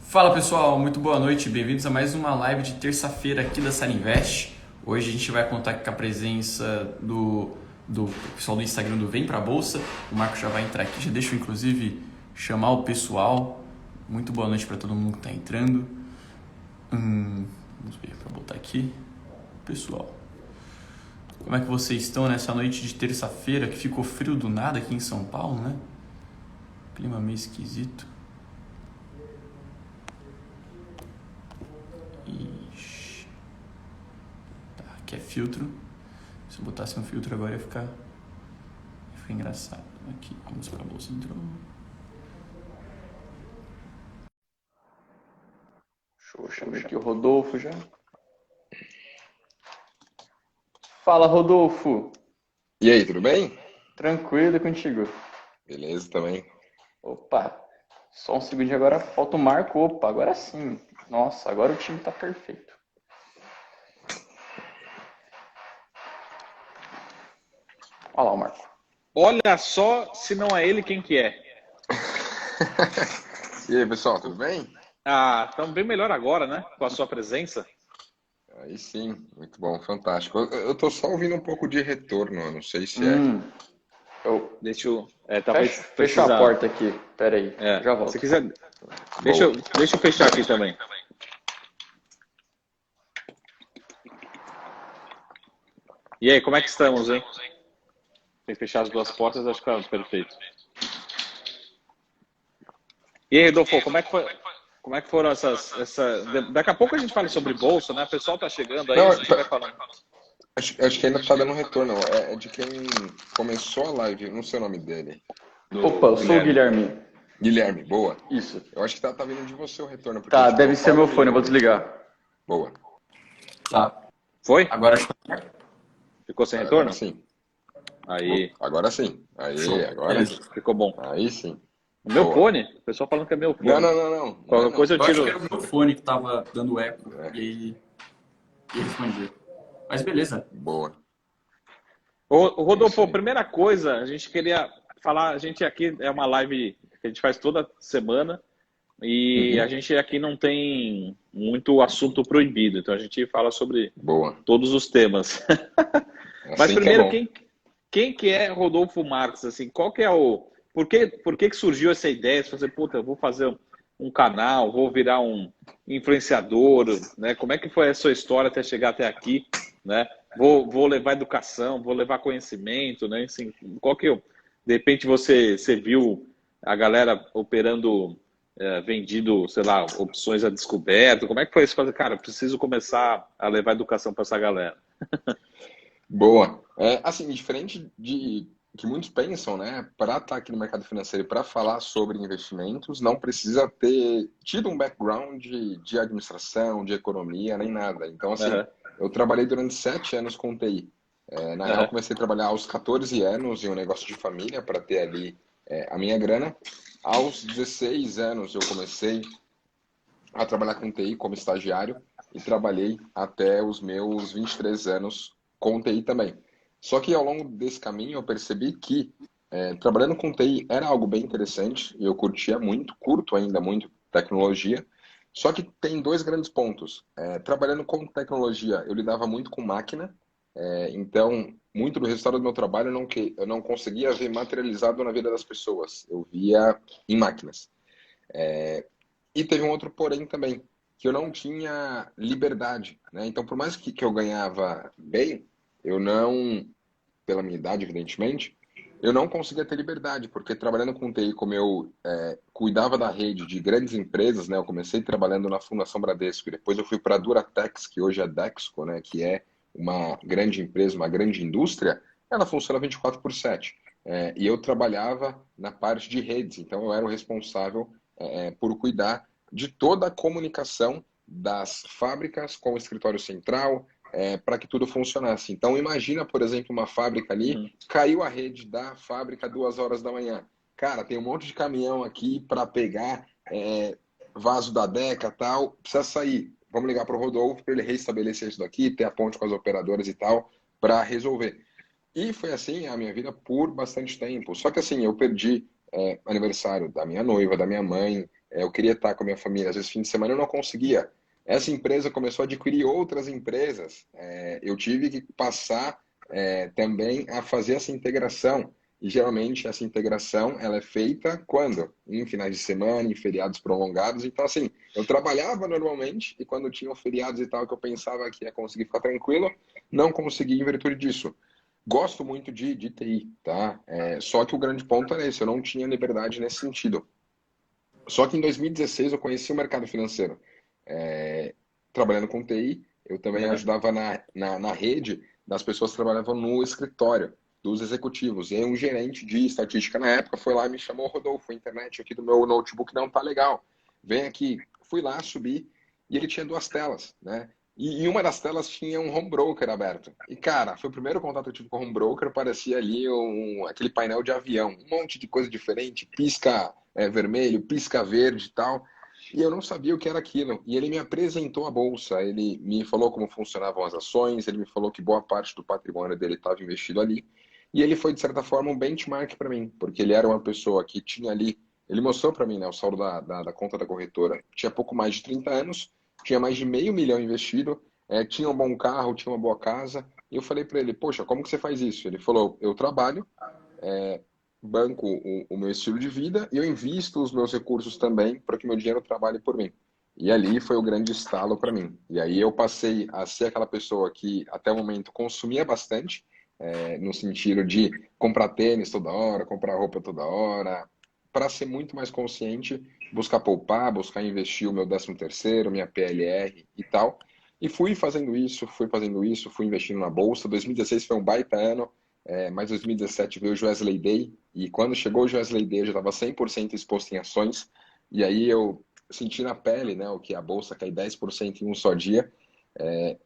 Fala pessoal, muito boa noite, bem-vindos a mais uma live de terça-feira aqui da Sara Invest. Hoje a gente vai contar com a presença do pessoal do Instagram do Vem Pra Bolsa. O Marco já vai entrar aqui, já deixa eu inclusive chamar o pessoal. Muito boa noite para todo mundo que está entrando. Vamos ver para botar aqui. Pessoal, como é que vocês estão nessa noite de terça-feira que ficou frio do nada aqui em São Paulo, né? Clima meio esquisito. Ixi. Tá, aqui é filtro. Se eu botasse um filtro agora ia ficar engraçado. Aqui, vamos para a bolsa entrou. Show, chamei aqui o Rodolfo já. Fala, Rodolfo. E aí, tudo bem? Tranquilo contigo? Beleza também. Opa, só um segundinho agora, falta o Marco. Opa, agora sim. Nossa, agora o time tá perfeito. Olha lá o Marco. Olha só se não é ele, quem que é? E aí, pessoal, tudo bem? Ah, estamos bem melhor agora, né? Com a sua presença. Aí sim, muito bom, fantástico. Eu tô só ouvindo um pouco de retorno, eu não sei se é. Eu Deixa eu... talvez fecha a precisa... porta aqui, pera aí, já volto. Se quiser... Deixa eu fechar aqui também. E aí, como é que estamos, hein? Tem que fechar as duas portas, acho que tá perfeito. E aí, Rodolfo, como é que foi... Como é que foram Daqui a pouco a gente fala sobre bolsa, né? O pessoal tá chegando aí, Não, a gente vai falando. acho que ainda tá dando retorno. É de quem começou a live, não sei o nome dele. Opa, eu sou o Guilherme. Guilherme, boa. Isso. Eu acho que tá vindo de você o retorno. Porque, Tá, tipo, deve eu ser meu falo fone, eu vou e- desligar. Boa. Tá. Foi? Agora acho que Ficou sem Agora retorno? sim. Aí, Agora sim. show. Aí, agora. Beleza. ficou bom. Aí sim. O meu Boa. fone? O pessoal falando que é meu Não, fone. não, não, não. Não é Qualquer não. coisa eu Eu acho que tiro. era o meu fone que tava dando eco É, e aí ele respondia. Mas beleza. boa. Ô, É isso Rodolfo, aí. primeira coisa, a gente queria falar, a gente aqui é uma live que a gente faz toda semana e a Uhum. gente aqui não tem muito assunto proibido, então a gente fala sobre Boa. todos os temas. Mas Assim que é primeiro, bom. quem que é Rodolfo Marques? Assim, qual que é o... Por que surgiu essa ideia de fazer, puta, eu vou fazer um canal, vou virar um influenciador, né? Como é que foi a sua história até chegar até aqui, né? Vou levar educação, vou levar conhecimento, né? Assim, qual que eu... De repente você viu a galera operando, vendido, sei lá, opções a descoberto. Como é que foi isso? Cara, eu preciso começar a levar educação para essa galera. Boa. Assim, diferente de que muitos pensam, né? Para estar aqui no mercado financeiro e para falar sobre investimentos, não precisa ter tido um background de administração, de economia, nem nada. Então, assim, Aham, eu trabalhei durante 7 anos com TI. Na real, aham, comecei a trabalhar aos 14 anos em um negócio de família para ter ali a minha grana. Aos 16 anos, eu comecei a trabalhar com TI como estagiário e trabalhei até os meus 23 anos com TI também. Só que ao longo desse caminho eu percebi que trabalhando com TI era algo bem interessante e eu curtia muito, curto ainda muito tecnologia. Só que tem dois grandes pontos. Trabalhando com tecnologia, eu lidava muito com máquina, então muito do resultado do meu trabalho eu não conseguia ver materializado na vida das pessoas. Eu via em máquinas. E teve um outro porém também, que eu não tinha liberdade, né? Então, por mais que eu ganhava bem, eu não, pela minha idade, evidentemente, eu não conseguia ter liberdade, porque trabalhando com TI, como eu cuidava da rede de grandes empresas, né? Eu comecei trabalhando na Fundação Bradesco, e depois eu fui para a Duratex, que hoje é Dexco, né? Que é uma grande empresa, uma grande indústria, ela funciona 24/7. E eu trabalhava na parte de redes, então eu era o responsável por cuidar de toda a comunicação das fábricas com o escritório central, para que tudo funcionasse. Então, imagina, por exemplo, uma fábrica ali, uhum. caiu a rede da fábrica 2 horas da manhã. Cara, tem um monte de caminhão aqui para pegar vaso da Deca tal, precisa sair. Vamos ligar para o Rodolfo para ele restabelecer isso daqui, ter a ponte com as operadoras e tal, para resolver. E foi assim a minha vida por bastante tempo. Só que assim, eu perdi aniversário da minha noiva, da minha mãe, eu queria estar com a minha família, às vezes fim de semana eu não conseguia. Essa empresa começou a adquirir outras empresas, eu tive que passar também a fazer essa integração. E geralmente essa integração ela é feita quando? Em finais de semana, em feriados prolongados. Então, assim, eu trabalhava normalmente e quando tinham feriados e tal que eu pensava que ia conseguir ficar tranquilo, não consegui em virtude disso. Gosto muito de TI, tá? Só que o grande ponto era esse, eu não tinha liberdade nesse sentido. Só que em 2016 eu conheci o mercado financeiro. Trabalhando com TI, eu também Uhum. ajudava na rede das pessoas que trabalhavam no escritório dos executivos. E aí um gerente de estatística na época foi lá e me chamou: Rodolfo, a internet aqui do meu notebook não tá legal. Vem aqui. Fui lá, subi, e ele tinha 2 telas, né? E em uma das telas tinha um home broker aberto. E, cara, foi o primeiro contato que eu tive com o home broker, parecia ali aquele painel de avião. Um monte de coisa diferente, pisca vermelho, pisca verde e tal. E eu não sabia o que era aquilo. E ele me apresentou a bolsa, ele me falou como funcionavam as ações, ele me falou que boa parte do patrimônio dele estava investido ali. E ele foi, de certa forma, um benchmark para mim, porque ele era uma pessoa que tinha ali. Ele mostrou para mim, né, o saldo da conta da corretora. Tinha pouco mais de 30 anos, tinha mais de meio milhão investido, tinha um bom carro, tinha uma boa casa. E eu falei para ele: poxa, como que você faz isso? Ele falou: eu trabalho, banco o meu estilo de vida e eu invisto os meus recursos também para que meu dinheiro trabalhe por mim. E ali foi o grande estalo para mim. E aí eu passei a ser aquela pessoa que até o momento consumia bastante, no sentido de comprar tênis toda hora, comprar roupa toda hora, para ser muito mais consciente, buscar poupar, buscar investir o meu 13º, minha PLR e tal. E fui fazendo isso, fui investindo na bolsa. 2016 foi um baita ano, mas 2017 veio o Wesley Day, e quando chegou o Wesley Day eu já estava 100% exposto em ações, e aí eu senti na pele, né, o que a bolsa cai 10% em um só dia,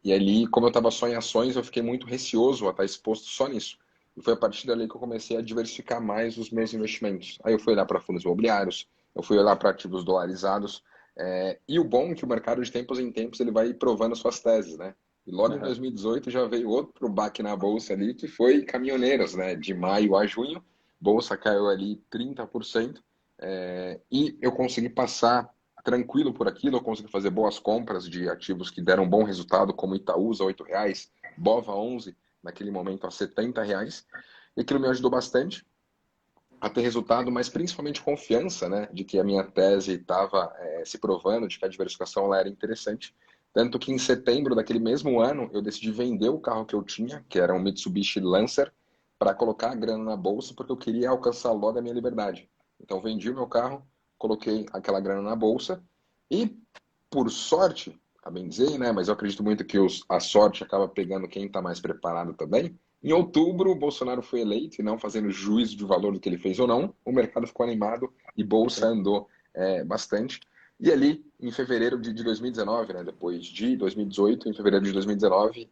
e ali, como eu estava só em ações, eu fiquei muito receoso a estar exposto só nisso. E foi a partir dali que eu comecei a diversificar mais os meus investimentos. Aí eu fui olhar para fundos imobiliários, eu fui olhar para ativos dolarizados, e o bom é que o mercado de tempos em tempos ele vai provando suas teses, né? E logo em Uhum. 2018 já veio outro baque na bolsa ali, que foi caminhoneiros, né? De maio a junho, bolsa caiu ali 30%, e eu consegui passar tranquilo por aquilo, eu consegui fazer boas compras de ativos que deram bom resultado, como Itaúsa, R$ 8, Bova 11, naquele momento a R$ 70, e aquilo me ajudou bastante a ter resultado, mas principalmente confiança, né, de que a minha tese estava se provando, de que a diversificação ela era interessante. Tanto que em setembro daquele mesmo ano, eu decidi vender o carro que eu tinha, que era um Mitsubishi Lancer, para colocar a grana na bolsa, porque eu queria alcançar logo a minha liberdade. Então, vendi o meu carro, coloquei aquela grana na bolsa e, por sorte, a bem dizer, né, mas eu acredito muito que a sorte acaba pegando quem está mais preparado também. Em outubro, o Bolsonaro foi eleito e não fazendo juízo de valor do que ele fez ou não, o mercado ficou animado e bolsa Sim. andou bastante. E ali, em fevereiro de 2019, né, depois de 2018, em fevereiro de 2019,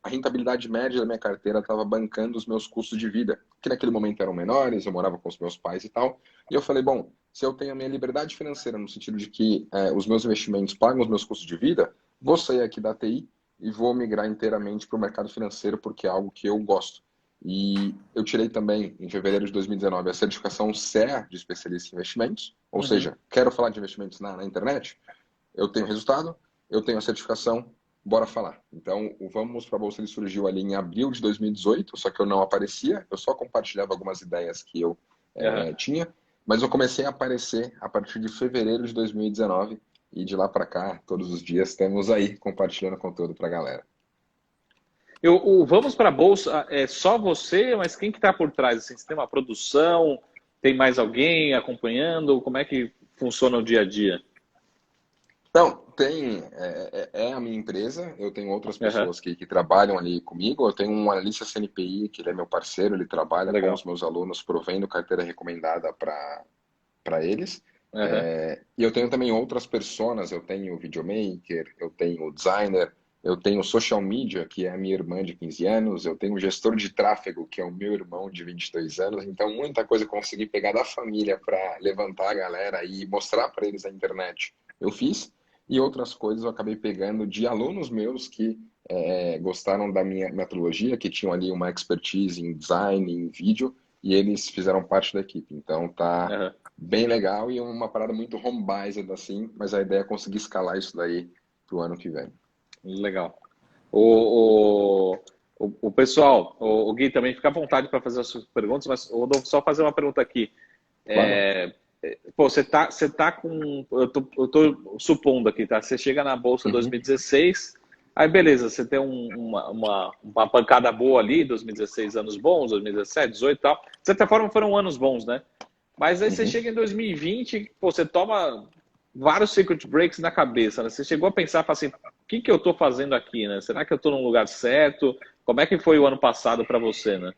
a rentabilidade média da minha carteira estava bancando os meus custos de vida, que naquele momento eram menores, eu morava com os meus pais e tal. E eu falei, bom, se eu tenho a minha liberdade financeira, no sentido de que os meus investimentos pagam os meus custos de vida, vou sair aqui da TI e vou migrar inteiramente para o mercado financeiro, porque é algo que eu gosto. E eu tirei também, em fevereiro de 2019, a certificação CEA de especialista em investimentos, ou Uhum. seja, quero falar de investimentos na internet, eu tenho resultado, eu tenho a certificação, bora falar. Então, o Vamos para a Bolsa ele surgiu ali em abril de 2018, só que eu não aparecia, eu só compartilhava algumas ideias que eu Uhum. tinha, mas eu comecei a aparecer a partir de fevereiro de 2019 e de lá para cá, todos os dias, estamos aí compartilhando conteúdo para a galera. O Vamos para a Bolsa é só você, mas quem que está por trás? Assim, você tem uma produção, tem mais alguém acompanhando? Como é que funciona o dia a dia? Então, é a minha empresa, eu tenho outras Uhum. pessoas que trabalham ali comigo, eu tenho um analista CNPI, que ele é meu parceiro, ele trabalha com os Legal. meus alunos, provendo carteira recomendada para eles. Uhum. E eu tenho também outras personas, eu tenho o videomaker, eu tenho o designer, eu tenho o social media, que é a minha irmã de 15 anos, eu tenho o gestor de tráfego, que é o meu irmão de 22 anos, então muita coisa eu consegui pegar da família para levantar a galera e mostrar para eles a internet. Eu fiz, e outras coisas eu acabei pegando de alunos meus que gostaram da minha metodologia, que tinham ali uma expertise em design, em vídeo, e eles fizeram parte da equipe. Então tá Aham. bem legal e uma parada muito home-based assim, mas a ideia é conseguir escalar isso daí pro ano que vem. Legal. O, o pessoal, o Gui também fica à vontade para fazer as suas perguntas, mas Rodolfo, só fazer uma pergunta aqui. Claro. Pô, você tá com. Eu tô supondo aqui, tá? Você chega na Bolsa Uhum. 2016, aí beleza, você tem uma pancada boa ali, 2016, anos bons, 2017, 18 e tal. De certa forma, foram anos bons, né? Mas aí você Uhum. chega em 2020, pô, você toma vários circuit breaks na cabeça, né? Você chegou a pensar, fala assim, o que que eu tô fazendo aqui, né? Será que eu tô no lugar certo? Como é que foi o ano passado para você, né?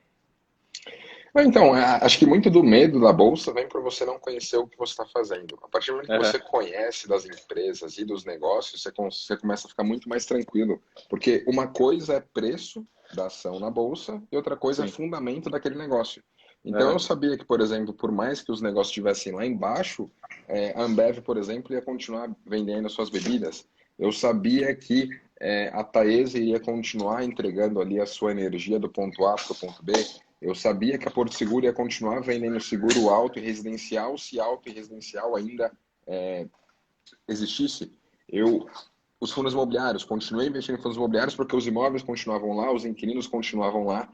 Então, acho que muito do medo da bolsa vem por você não conhecer o que você está fazendo. A partir do momento que Aham, você conhece das empresas e dos negócios, você começa a ficar muito mais tranquilo. Porque uma coisa é preço da ação na bolsa e outra coisa é sim. fundamento daquele negócio. Então, eu Aham, sabia que, por exemplo, por mais que os negócios estivessem lá embaixo, a Ambev, por exemplo, ia continuar vendendo suas bebidas. Eu sabia que a Taesa iria continuar entregando ali a sua energia do ponto A para o ponto B. Eu sabia que a Porto Seguro ia continuar vendendo seguro auto e residencial, se auto e residencial ainda existisse. Eu, os fundos imobiliários, continuei investindo em fundos imobiliários porque os imóveis continuavam lá, os inquilinos continuavam lá,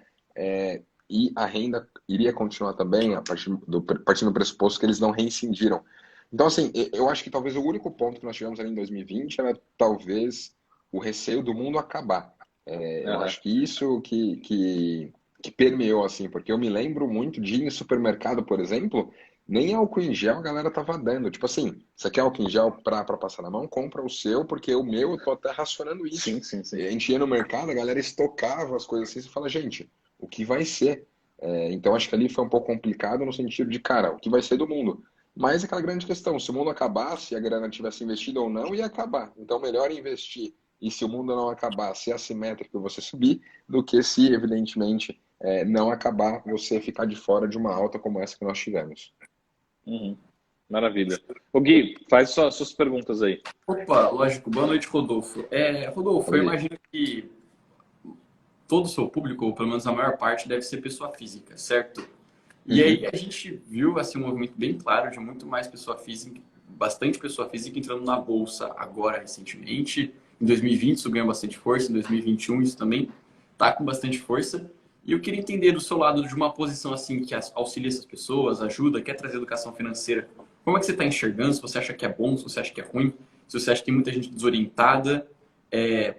e a renda iria continuar também, partindo do pressuposto que eles não reincindiram. Então, assim, eu acho que talvez o único ponto que nós tivemos ali em 2020 era talvez o receio do mundo acabar. Eu aham. acho que isso que permeou, assim, porque eu me lembro muito de ir em supermercado, por exemplo, nem álcool em gel a galera tava dando. Tipo assim, você quer álcool em gel pra passar na mão? Compra o seu, porque o meu eu tô até racionando isso. Sim, sim, sim. E a gente ia no mercado, a galera estocava as coisas assim, você fala, gente, o que vai ser? Então acho que ali foi um pouco complicado no sentido de, cara, o que vai ser do mundo? Mas aquela grande questão, se o mundo acabasse, a grana tivesse investido ou não, ia acabar. Então melhor investir. E se o mundo não acabar, se é assimétrico você subir, do que se, evidentemente, não acabar, você ficar de fora de uma alta como essa que nós tivemos. Uhum. Maravilha. O Gui, faz suas perguntas aí. Opa, lógico. Boa noite, Rodolfo. Rodolfo, Fala eu aí. imagino que todo o seu público, ou pelo menos a maior parte, deve ser pessoa física, certo? E Uhum. aí a gente viu assim, um movimento bem claro de muito mais pessoa física, bastante pessoa física entrando na bolsa agora recentemente. Em 2020 isso ganhou bastante força, em 2021 isso também está com bastante força. E eu queria entender do seu lado de uma posição assim que auxilia essas pessoas, ajuda, quer trazer educação financeira. Como é que você está enxergando? Se você acha que é bom, se você acha que é ruim, se você acha que tem muita gente desorientada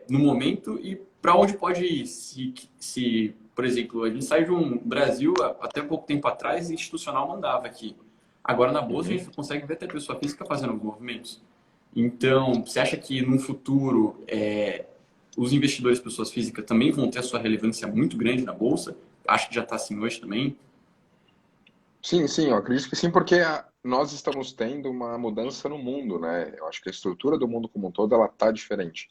no momento e para onde pode ir? Por exemplo, a gente sai de um Brasil, até pouco tempo atrás, institucional mandava aqui. Agora na bolsa a Uhum. gente consegue ver até pessoa física fazendo alguns movimentos. Então, você acha que no futuro os investidores pessoas físicas também vão ter a sua relevância muito grande na bolsa? Acho que já está assim hoje também. Sim, sim, eu acredito que sim, porque nós estamos tendo uma mudança no mundo, né? Eu acho que a estrutura do mundo como um todo, ela está diferente.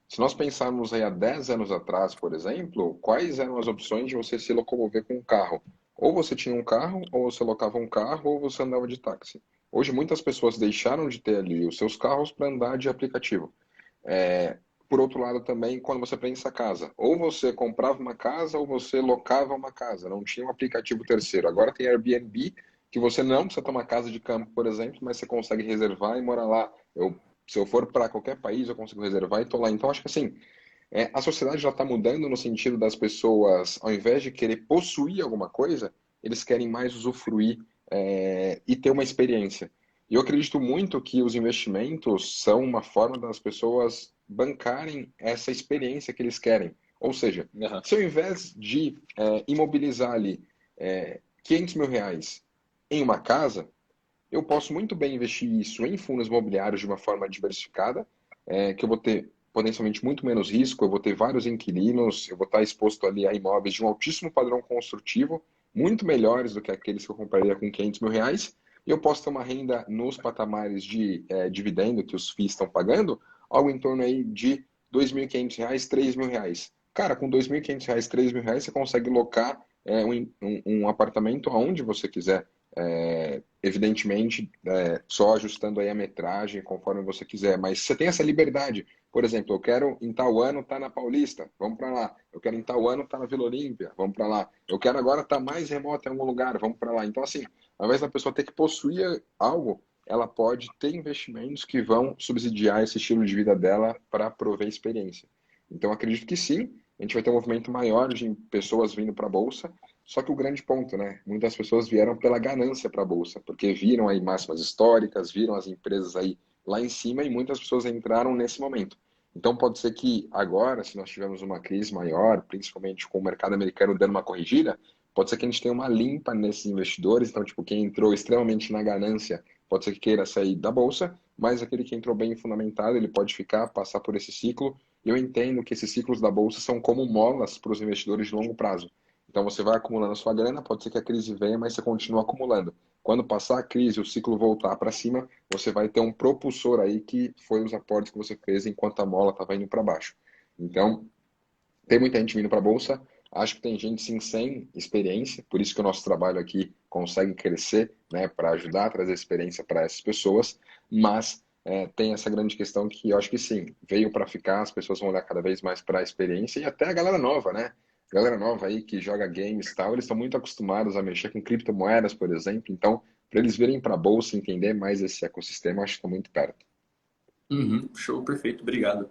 Se nós pensarmos aí há 10 anos atrás, por exemplo, quais eram as opções de você se locomover com um carro? Ou você tinha um carro, ou você locava um carro, ou você andava de táxi. Hoje, muitas pessoas deixaram de ter ali os seus carros para andar de aplicativo. Por outro lado, também, quando você pensa casa, ou você comprava uma casa ou você locava uma casa, não tinha um aplicativo terceiro. Agora tem Airbnb, que você não precisa ter uma casa de campo, por exemplo, mas você consegue reservar e morar lá. Se eu for para qualquer país, eu consigo reservar e estou lá. Então, acho que assim, a sociedade já está mudando no sentido das pessoas, ao invés de querer possuir alguma coisa, eles querem mais usufruir, e ter uma experiência. E eu acredito muito que os investimentos são uma forma das pessoas bancarem essa experiência que eles querem. Ou seja, Aham. se ao invés de imobilizar ali 500 mil reais em uma casa, eu posso muito bem investir isso em fundos imobiliários de uma forma diversificada, que eu vou ter potencialmente muito menos risco, eu vou ter vários inquilinos, eu vou estar exposto ali a imóveis de um altíssimo padrão construtivo, muito melhores do que aqueles que eu compraria com 500 mil reais, e eu posso ter uma renda nos patamares de dividendo que os FIIs estão pagando, algo em torno aí de 2.500 reais, 3.000 reais. Cara, com 2.500 reais, 3.000 reais, você consegue locar um apartamento aonde você quiser. Evidentemente, só ajustando aí a metragem conforme você quiser, mas você tem essa liberdade. Por exemplo, eu quero em tal ano estar na Paulista, vamos para lá. Eu quero em tal ano estar na Vila Olímpia, vamos para lá. Eu quero agora estar mais remoto em algum lugar, vamos para lá. Então, assim, ao invés da pessoa ter que possuir algo, ela pode ter investimentos que vão subsidiar esse estilo de vida dela para prover experiência. Então, acredito que sim, a gente vai ter um movimento maior de pessoas vindo para a Bolsa, só que o grande ponto, né? Muitas pessoas vieram pela ganância para a Bolsa, porque viram aí máximas históricas, viram as empresas aí lá em cima e muitas pessoas entraram nesse momento. Então pode ser que agora, se nós tivermos uma crise maior, principalmente com o mercado americano dando uma corrigida, pode ser que a gente tenha uma limpa nesses investidores. Então, tipo, quem entrou extremamente na ganância pode ser que queira sair da Bolsa, mas aquele que entrou bem fundamentado, ele pode ficar, passar por esse ciclo. E eu entendo que esses ciclos da Bolsa são como molas para os investidores de longo prazo. Então você vai acumulando a sua grana, pode ser que a crise venha, mas você continua acumulando. Quando passar a crise, o ciclo voltar para cima, você vai ter um propulsor aí que foi os aportes que você fez enquanto a mola estava indo para baixo. Então, tem muita gente vindo para a Bolsa, acho que tem gente sim sem experiência, por isso que o nosso trabalho aqui consegue crescer, né, para ajudar a trazer experiência para essas pessoas, mas tem essa grande questão que eu acho que sim, veio para ficar, as pessoas vão olhar cada vez mais para a experiência e até a galera nova, né? Galera nova aí que joga games e tal, eles estão muito acostumados a mexer com criptomoedas, por exemplo, então para eles virem para a Bolsa e entender mais esse ecossistema, eu acho que está muito perto. Uhum, show, perfeito, obrigado.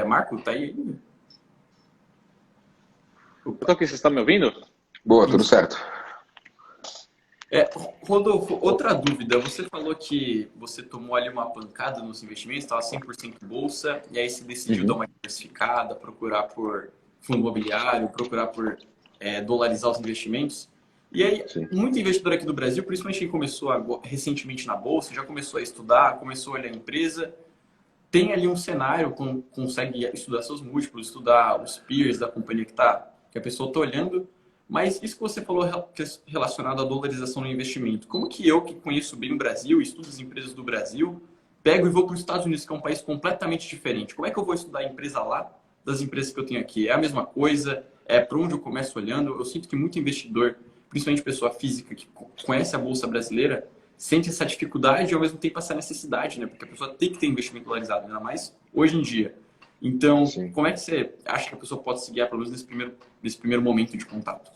Marco, tá aí? Eu tô aqui, vocês estão me ouvindo? Boa, tudo certo. Rodolfo, outra dúvida. Você falou que você tomou ali uma pancada nos investimentos, estava 100% bolsa, e aí você decidiu dar Uhum. uma diversificada, procurar por fundo imobiliário, procurar por dolarizar os investimentos. E aí, Sim. muito investidor aqui do Brasil, principalmente quem começou recentemente na bolsa, já começou a estudar, começou a olhar a empresa, tem ali um cenário, consegue estudar seus múltiplos, estudar os peers da companhia que a pessoa está olhando, mas isso que você falou relacionado à dolarização no investimento, como que eu, que conheço bem o Brasil, estudo as empresas do Brasil, pego e vou para os Estados Unidos, que é um país completamente diferente? Como é que eu vou estudar a empresa lá das empresas que eu tenho aqui? É a mesma coisa? É para onde eu começo olhando? Eu sinto que muito investidor, principalmente pessoa física que conhece a Bolsa Brasileira, sente essa dificuldade e ao mesmo tempo essa necessidade, né? Porque a pessoa tem que ter investimento dolarizado, ainda mais hoje em dia. Então, Sim. como é que você acha que a pessoa pode se guiar, pelo menos nesse primeiro momento de contato?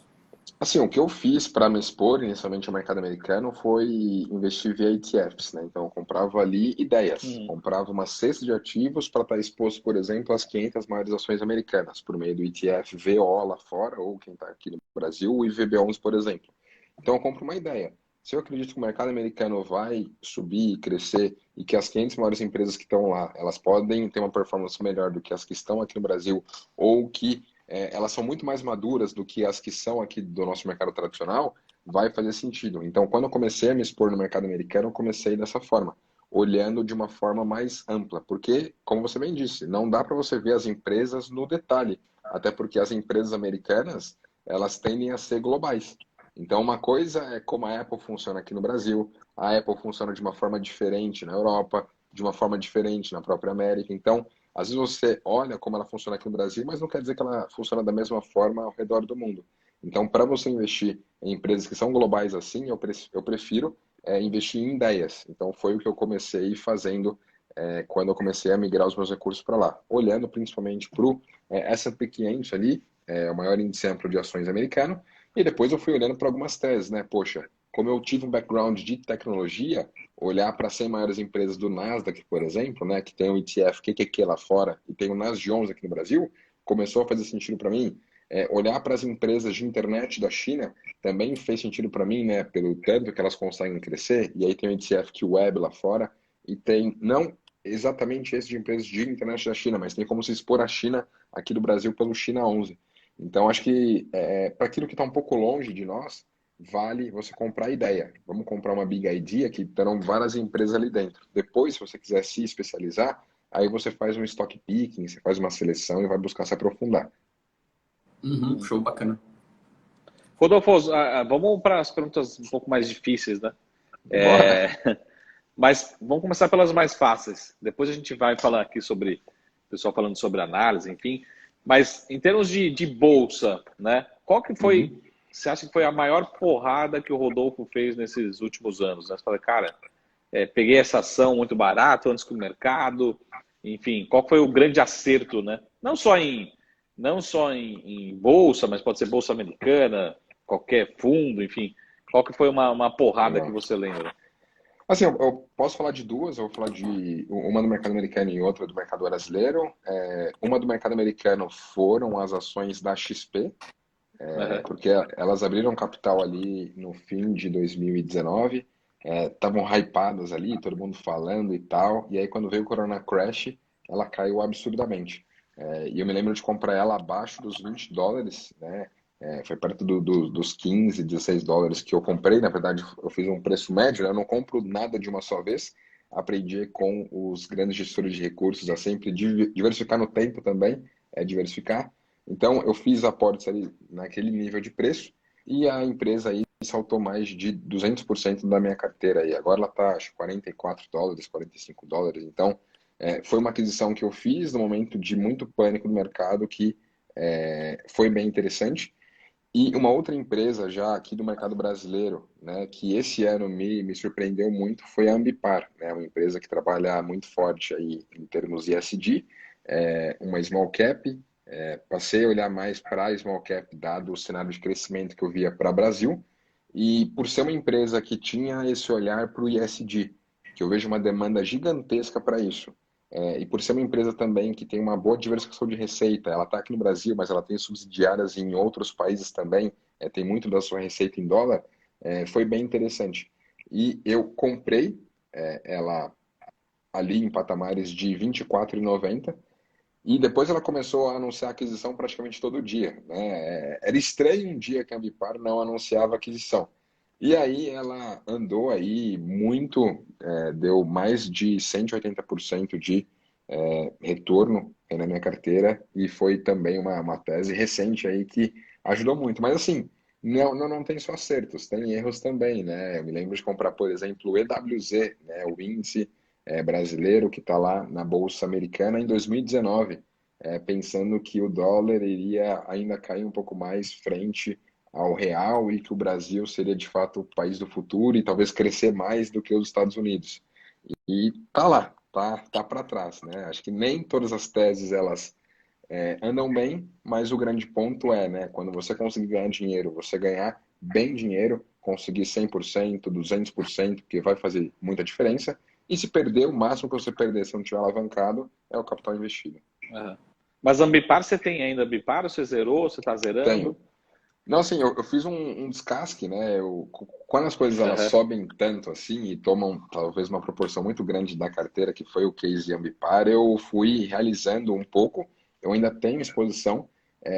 Assim, o que eu fiz para me expor inicialmente ao mercado americano foi investir via ETFs, né? Então, eu comprava ali ideias, Hum. comprava uma cesta de ativos para estar exposto, por exemplo, às 500 maiores ações americanas, por meio do ETF VO lá fora, ou quem está aqui no Brasil, o IVB11, por exemplo. Então, eu compro uma ideia. Se eu acredito que o mercado americano vai subir e crescer e que as 500 maiores empresas que estão lá, elas podem ter uma performance melhor do que as que estão aqui no Brasil, ou que elas são muito mais maduras do que as que são aqui do nosso mercado tradicional, vai fazer sentido. Então, quando eu comecei a me expor no mercado americano, eu comecei dessa forma, olhando de uma forma mais ampla, porque, como você bem disse, não dá para você ver as empresas no detalhe, até porque as empresas americanas, elas tendem a ser globais. Então, uma coisa é como a Apple funciona aqui no Brasil, a Apple funciona de uma forma diferente na Europa, de uma forma diferente na própria América. Então, às vezes você olha como ela funciona aqui no Brasil, mas não quer dizer que ela funciona da mesma forma ao redor do mundo. Então, para você investir em empresas que são globais assim, eu prefiro investir em ideias. Então, foi o que eu comecei fazendo quando eu comecei a migrar os meus recursos para lá. Olhando principalmente para o S&P 500 ali, o maior índice amplo de ações americano, e depois eu fui olhando para algumas teses, né? Poxa, como eu tive um background de tecnologia, olhar para 100 maiores empresas do Nasdaq, por exemplo, né, que tem o ETF QQQ lá fora e tem o Nas 11 aqui no Brasil, começou a fazer sentido para mim. Olhar para as empresas de internet da China também fez sentido para mim, né, pelo tanto que elas conseguem crescer. E aí tem o ETF QWeb lá fora e tem, não exatamente esse de empresas de internet da China, mas tem como se expor a China aqui do Brasil pelo China 11. Então, acho que para aquilo que está um pouco longe de nós, vale você comprar a ideia. Vamos comprar uma Big Idea que terão várias empresas ali dentro. Depois, se você quiser se especializar, aí você faz um stock picking, você faz uma seleção e vai buscar se aprofundar. Uhum, show, bacana. Rodolfo, vamos para as perguntas um pouco mais difíceis, né? Bora. Mas vamos começar pelas mais fáceis. Depois a gente vai falar aqui sobre o pessoal falando sobre análise, enfim. Mas em termos de bolsa, né? Qual que foi, Uhum. você acha que foi a maior porrada que o Rodolfo fez nesses últimos anos? Né? Você fala, cara, peguei essa ação muito barato antes que o mercado, enfim, qual foi o grande acerto, né? Não só em bolsa, mas pode ser bolsa americana, qualquer fundo, enfim. Qual que foi uma porrada que Legal. você lembra? Assim, eu posso falar de duas, eu vou falar de uma do mercado americano e outra do mercado brasileiro. Uma do mercado americano foram as ações da XP, Uhum. porque elas abriram capital ali no fim de 2019, estavam hypadas ali, todo mundo falando e tal, e aí quando veio o Corona Crash, ela caiu absurdamente. E eu me lembro de comprar ela abaixo dos US$ 20, né? Foi perto dos 15, US$ 16 que eu comprei. Na verdade, eu fiz um preço médio, né? Eu não compro nada de uma só vez. Aprendi com os grandes gestores de recursos a sempre diversificar no tempo também, diversificar. Então, eu fiz aportes ali naquele nível de preço e a empresa aí saltou mais de 200% da minha carteira aí. Agora ela está, acho, US$ 44, US$ 45. Então, foi uma aquisição que eu fiz no momento de muito pânico no mercado que foi bem interessante. E uma outra empresa já aqui do mercado brasileiro, né, que esse ano me surpreendeu muito foi a Ambipar, né, uma empresa que trabalha muito forte aí em termos ESG, uma small cap. Passei a olhar mais para a small cap dado o cenário de crescimento que eu via para o Brasil e por ser uma empresa que tinha esse olhar para o ESG, que eu vejo uma demanda gigantesca para isso. E por ser uma empresa também que tem uma boa diversificação de receita, ela está aqui no Brasil, mas ela tem subsidiárias em outros países também, tem muito da sua receita em dólar, foi bem interessante. E eu comprei ela ali em patamares de R$ 24,90 e depois ela começou a anunciar aquisição praticamente todo dia, né? Era estranho um dia que a Ambipar não anunciava aquisição. E aí ela andou aí muito, deu mais de 180% de retorno na minha carteira e foi também uma tese recente aí que ajudou muito. Mas assim, não tem só acertos, tem erros também, né? Eu me lembro de comprar, por exemplo, o EWZ, né? O índice brasileiro que está lá na Bolsa Americana em 2019, pensando que o dólar iria ainda cair um pouco mais frente ao real e que o Brasil seria de fato o país do futuro e talvez crescer mais do que os Estados Unidos. E tá lá, tá para trás, né? Acho que nem todas as teses elas andam bem, mas o grande ponto né, quando você conseguir ganhar dinheiro, você ganhar bem dinheiro, conseguir 100%, 200%, que vai fazer muita diferença. E se perder, o máximo que você perder se não tiver alavancado é o capital investido. Uhum. Mas Ambipar você tem ainda Ambipar? Você zerou? Você está Tenho. zerando? Não, assim, eu fiz um descasque, né? Quando as coisas elas Uhum. sobem tanto assim e tomam talvez uma proporção muito grande da carteira, que foi o case Ambipar, eu fui realizando um pouco. Eu ainda tenho exposição,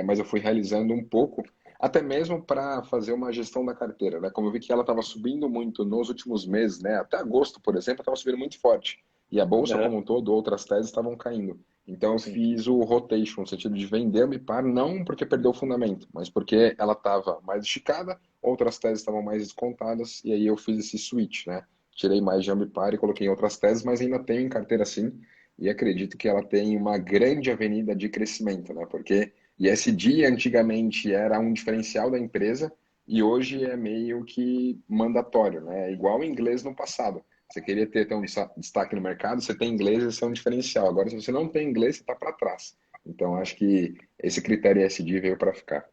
mas eu fui realizando um pouco, até mesmo para fazer uma gestão da carteira, né? Como eu vi que ela estava subindo muito nos últimos meses, né? Até agosto, por exemplo, estava subindo muito forte. E a bolsa Uhum. como um todo, outras teses estavam caindo. Então eu Sim. fiz o rotation, no sentido de vender a Ambipar, não porque perdeu o fundamento, mas porque ela estava mais esticada, outras teses estavam mais descontadas, e aí eu fiz esse switch, né? Tirei mais de Ambipar e coloquei em outras teses, mas ainda tenho em carteira sim, e acredito que ela tem uma grande avenida de crescimento, né? Porque ESG antigamente era um diferencial da empresa, e hoje é meio que mandatório, né? Igual o inglês no passado. Você queria ter um destaque no mercado, você tem inglês, esse é um diferencial. Agora, se você não tem inglês, você está para trás. Então, acho que esse critério ESG veio para ficar.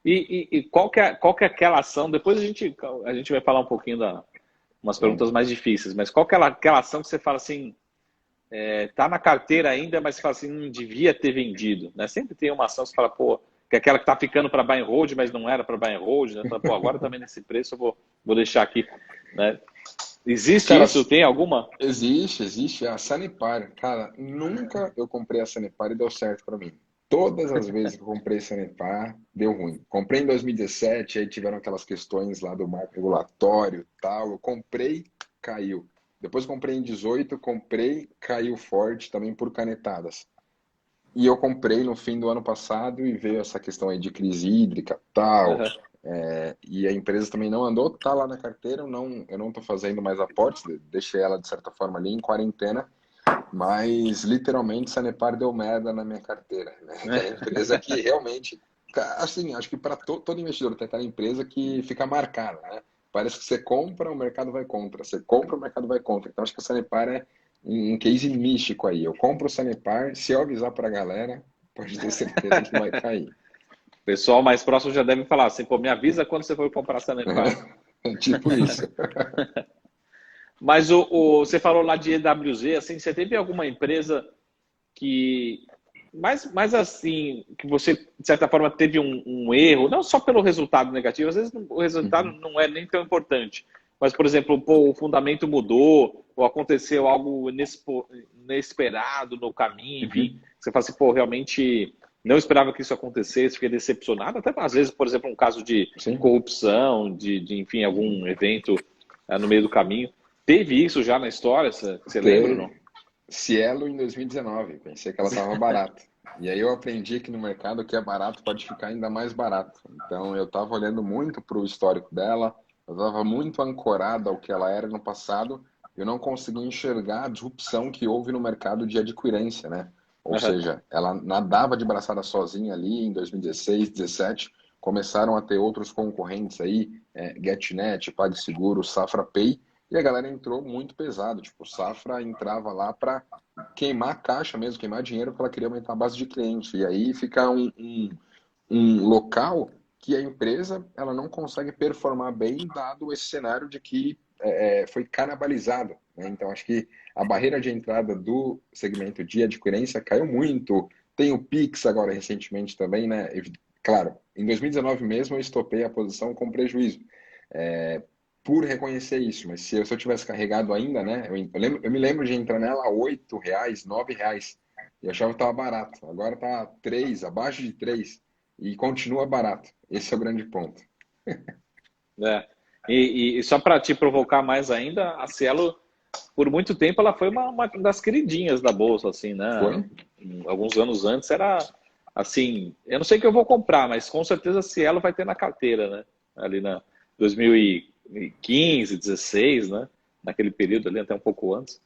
E qual que é aquela ação? Depois a gente vai falar um pouquinho umas perguntas Vamos. mais difíceis, mas qual que é aquela ação que você fala assim, tá na carteira ainda, mas você fala assim, não devia ter vendido, né? Sempre tem uma ação que você fala, pô, que é aquela que tá ficando para buy and hold, mas não era para buy and hold, né? Fala, pô, agora também nesse preço eu vou deixar aqui, né? Existe Cara, isso? Tem alguma? existe a Sanepar. Cara, nunca eu comprei a Sanepar e deu certo para mim. Todas as vezes que eu comprei Sanepar, deu ruim. Comprei em 2017, aí tiveram aquelas questões lá do marco regulatório e tal. Eu comprei, caiu. Depois comprei em 18, comprei, caiu forte também por canetadas. E eu comprei no fim do ano passado e veio essa questão aí de crise hídrica, tal, Uhum. e a empresa também não andou, tá lá na carteira, eu não tô fazendo mais aportes, deixei ela de certa forma ali em quarentena, mas literalmente Sanepar deu merda na minha carteira, né? Que é a empresa que realmente Assim, acho que para todo investidor tem aquela empresa que fica marcada, né? Parece que você compra, o mercado vai contra. Você compra, o mercado vai contra. Então, acho que a Sanepar é um case místico aí. Eu compro o Sanepar, se eu avisar para a galera, pode ter certeza que vai cair. O pessoal mais próximo já deve falar assim, pô, me avisa quando você for comprar Sanepar. Tipo isso. Mas você falou lá de EWZ, assim, você teve alguma empresa que, mais assim, que você, de certa forma, teve um erro, não só pelo resultado negativo, às vezes o resultado Uhum. não é nem tão importante, mas, por exemplo, pô, o fundamento mudou, ou aconteceu algo inesperado no caminho, enfim, Uhum. você fala assim, pô, realmente não esperava que isso acontecesse, fiquei decepcionado, até às vezes, por exemplo, um caso de Sim. corrupção, enfim, algum evento no meio do caminho. Teve isso já na história, você lembra ou não? Teve Cielo em 2019. Pensei que ela estava barata. E aí eu aprendi que no mercado o que é barato pode ficar ainda mais barato. Então eu estava olhando muito para o histórico dela, eu estava muito ancorado ao que ela era no passado, eu não conseguia enxergar a disrupção que houve no mercado de adquirência, né? Ou Aham. seja, ela nadava de braçada sozinha ali em 2016, 17, começaram a ter outros concorrentes aí, GetNet, PagSeguro, Safra Pay, e a galera entrou muito pesado. Tipo, o Safra entrava lá para queimar caixa mesmo, queimar dinheiro, porque ela queria aumentar a base de cliente. E aí fica um local que a empresa ela não consegue performar bem, dado esse cenário de que foi canibalizado, né? Então, acho que a barreira de entrada do segmento de adquirência caiu muito. Tem o Pix agora recentemente também, né? Claro, em 2019 mesmo eu estopei a posição com prejuízo. É, por reconhecer isso, mas se eu tivesse carregado ainda, né? Eu me lembro de entrar nela a R$ 8, R$ 9. E eu achava que estava barato. Agora está 3, abaixo de 3 e continua barato. Esse é o grande ponto. É. E só para te provocar mais ainda, a Cielo, por muito tempo, ela foi uma das queridinhas da Bolsa, assim, né? Foi? Alguns anos antes era, assim, eu não sei o que eu vou comprar, mas com certeza a Cielo vai ter na carteira, né? Ali na 2015, 16, né? Naquele período ali, até um pouco antes.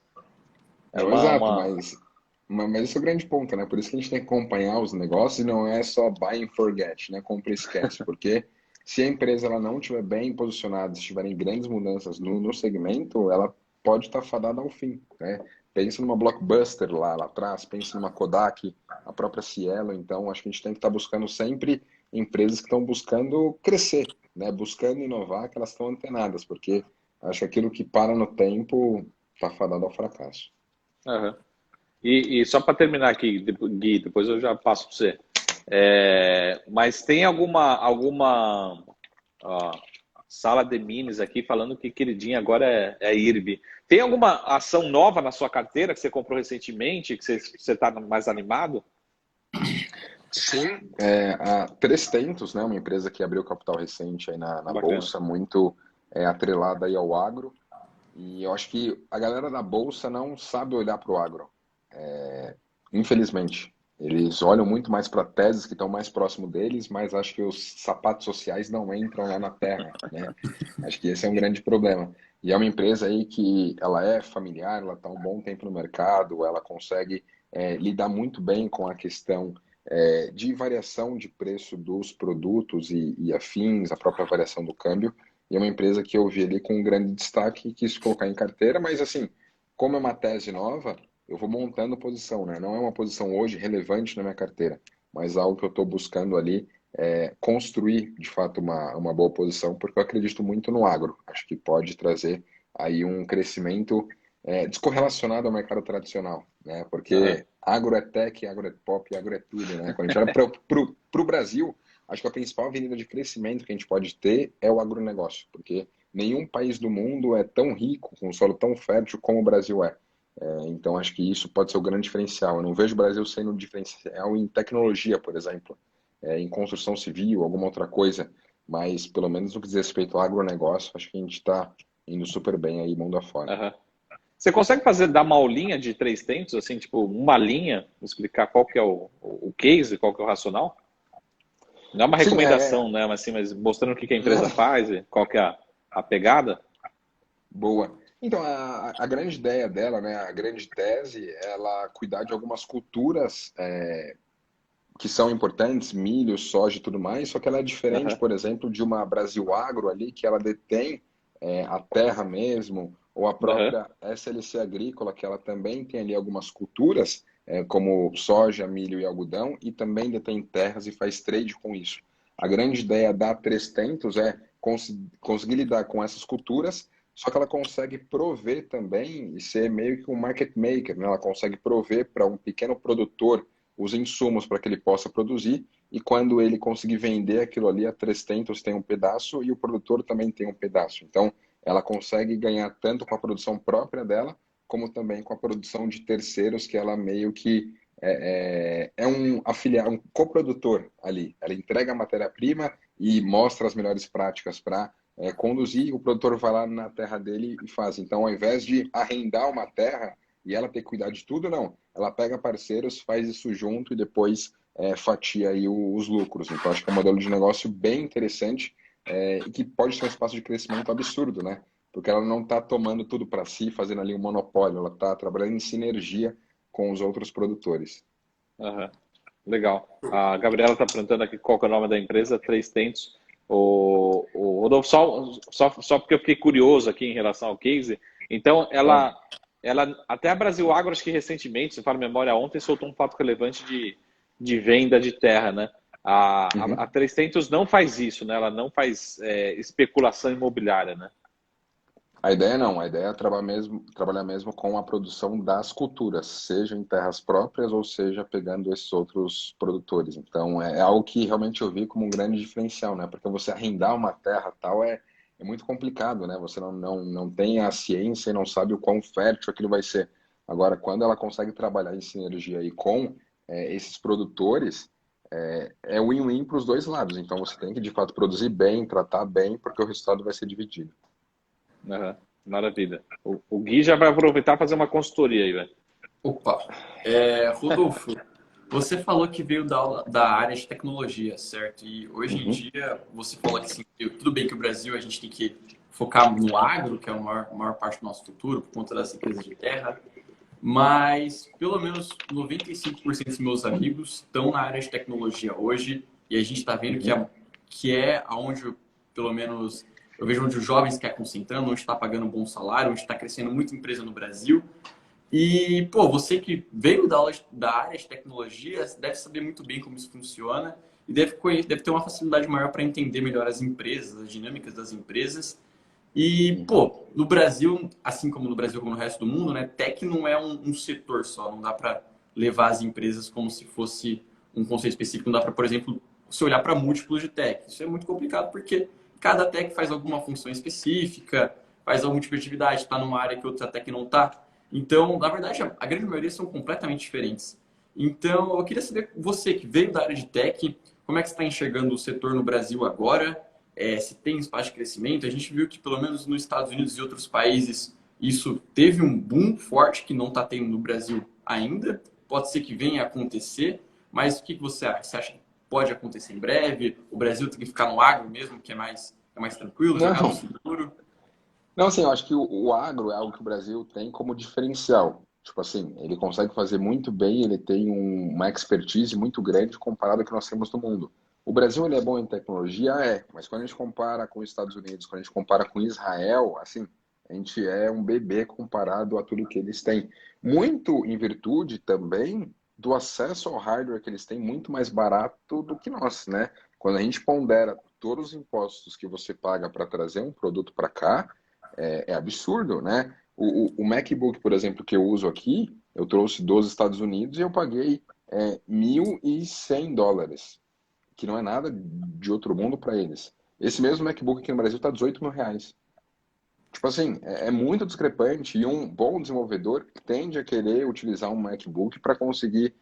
Era Não, uma, exato, uma... mas esse é o grande ponto, né? Por isso que a gente tem que acompanhar os negócios e não é só buy and forget, né? Compra e esquece, porque se a empresa ela não estiver bem posicionada, se tiverem grandes mudanças no segmento, ela pode estar fadada ao fim, né? Pensa numa Blockbuster lá atrás, pensa numa Kodak, a própria Cielo, então acho que a gente tem que estar buscando sempre empresas que estão buscando crescer, né? Buscando inovar, que elas estão antenadas, porque acho que aquilo que para no tempo está fadado ao fracasso. Aham. E só para terminar aqui, Gui, depois eu já passo para você. Mas tem alguma ó, sala de minis aqui falando que queridinha agora é IRB. Tem alguma ação nova na sua carteira que você comprou recentemente, que você está mais animado? Sim, a 3tentos, né, uma empresa que abriu capital recente aí na Bacana. Bolsa, muito atrelada aí ao agro, e eu acho que a galera da Bolsa não sabe olhar para o agro, infelizmente. Eles olham muito mais para teses que estão mais próximo deles, mas acho que os sapatos sociais não entram lá na terra, né? Acho que esse é um grande problema. E é uma empresa aí que ela é familiar, ela está um bom tempo no mercado, ela consegue lidar muito bem com a questão de variação de preço dos produtos e afins, a própria variação do câmbio. E é uma empresa que eu vi ali com um grande destaque e quis colocar em carteira, mas assim, como é uma tese nova, eu vou montando posição, né? Não é uma posição hoje relevante na minha carteira, mas algo que eu estou buscando ali construir de fato uma boa posição, porque eu acredito muito no agro. Acho que pode trazer aí um crescimento descorrelacionado ao mercado tradicional, né? Aham. Porque agro é tech, agro é pop, agro é tudo, né? Quando a gente olha para o Brasil, acho que a principal avenida de crescimento que a gente pode ter é o agronegócio, porque nenhum país do mundo é tão rico, com um solo tão fértil como o Brasil é. Então, acho que isso pode ser o grande diferencial. Eu não vejo o Brasil sendo um diferencial em tecnologia, por exemplo, em construção civil, alguma outra coisa, mas pelo menos no que diz respeito ao agronegócio, acho que a gente está indo super bem aí mundo afora. Aham. Você consegue dar uma aulinha de 3 tentos, assim, tipo, uma linha, explicar qual que é o case, qual que é o racional? Não é uma Sim, recomendação, né? Mas, assim, mas mostrando o que a empresa faz, e qual que é a pegada. boa. Então, a grande ideia dela, né, a grande tese, ela cuidar de algumas culturas que são importantes, milho, soja e tudo mais, só que ela é diferente, Aham, por exemplo, de uma Brasil Agro ali, que ela detém a terra mesmo, ou a aham, própria SLC Agrícola, que ela também tem ali algumas culturas, como soja, milho e algodão, e também detém terras e faz trade com isso. A grande ideia da 300 é conseguir lidar com essas culturas, só que ela consegue prover também e ser meio que um market maker, né? Ela consegue prover para um pequeno produtor os insumos para que ele possa produzir, e quando ele conseguir vender aquilo ali, a 300 tem um pedaço e o produtor também tem um pedaço. Então, ela consegue ganhar tanto com a produção própria dela, como também com a produção de terceiros, que ela meio que é um afiliado, um coprodutor ali. Ela entrega a matéria-prima e mostra as melhores práticas para conduzir, o produtor vai lá na terra dele e faz. Então, ao invés de arrendar uma terra e ela ter que cuidar de tudo, não. Ela pega parceiros, faz isso junto e depois fatia aí os lucros. Então, acho que é um modelo de negócio bem interessante e que pode ter um espaço de crescimento absurdo, né? Porque ela não está tomando tudo para si, fazendo ali um monopólio, ela está trabalhando em sinergia com os outros produtores. aham. Legal. A Gabriela está perguntando aqui qual que é o nome da empresa, Três Tentos. O Rodolfo, só porque eu fiquei curioso aqui em relação ao case. Então, Claro. até a Brasil Agro, acho que recentemente, se fala a memória, ontem soltou um fato relevante de venda de terra, né? A Uhum. Três Tentos não faz isso, né? Ela não faz especulação imobiliária, né? A ideia não, a ideia é trabalhar mesmo com a produção das culturas, seja em terras próprias ou seja pegando esses outros produtores. Então é algo que realmente eu vi como um grande diferencial, né? Porque você arrendar uma terra tal é muito complicado, né? Você não tem a ciência e não sabe o quão fértil aquilo vai ser. Agora, quando ela consegue trabalhar em sinergia aí com esses produtores, é win-win para os dois lados. Então você tem que de fato produzir bem, tratar bem, porque o resultado vai ser dividido. Aham. Maravilha. O Gui já vai aproveitar e fazer uma consultoria aí, velho. Opa, Rodolfo, você falou que veio da área de tecnologia, certo? E hoje em Uhum. dia você falou que assim, tudo bem que o Brasil a gente tem que focar no agro, que é a maior parte do nosso futuro, por conta das empresas de terra, mas pelo menos 95% dos meus amigos estão na área de tecnologia hoje e a gente está vendo Uhum. que é onde, pelo menos, eu vejo onde os jovens querem concentrando, onde está pagando um bom salário, onde está crescendo muita empresa no Brasil. E, pô, você que veio da área de tecnologia, deve saber muito bem como isso funciona e deve ter uma facilidade maior para entender melhor as empresas, as dinâmicas das empresas. E, Uhum. pô, no Brasil, assim como no Brasil, como no resto do mundo, né, tech não é um setor só, não dá para levar as empresas como se fosse um conceito específico, não dá para, por exemplo, você olhar para múltiplos de tech. Isso é muito complicado porque cada tech faz alguma função específica, faz algum tipo de atividade, está numa área que outra tech não está. Então, na verdade, a grande maioria são completamente diferentes. Então, eu queria saber, você que veio da área de tech, como é que você está enxergando o setor no Brasil agora? Se tem espaço de crescimento? A gente viu que, pelo menos nos Estados Unidos e outros países, isso teve um boom forte que não está tendo no Brasil ainda. Pode ser que venha a acontecer, mas o que você acha? Você acha que pode acontecer em breve? O Brasil tem que ficar no agro mesmo, que é mais tranquilo, jogar no Não, seguro? não, assim, eu acho que o agro é algo que o Brasil tem como diferencial. Tipo assim, ele consegue fazer muito bem, ele tem uma expertise muito grande comparado ao que nós temos no mundo. O Brasil, ele é bom em tecnologia, mas quando a gente compara com os Estados Unidos, quando a gente compara com Israel, assim, a gente é um bebê comparado a tudo que eles têm. Muito em virtude também do acesso ao hardware que eles têm muito mais barato do que nós, né? Quando a gente pondera todos os impostos que você paga para trazer um produto para cá, é absurdo, né? O MacBook, por exemplo, que eu uso aqui, eu trouxe dos Estados Unidos e eu paguei US$ 1.100, que não é nada de outro mundo para eles. Esse mesmo MacBook aqui no Brasil está R$ 18.000. Tipo assim, é muito discrepante e um bom desenvolvedor tende a querer utilizar um MacBook para conseguir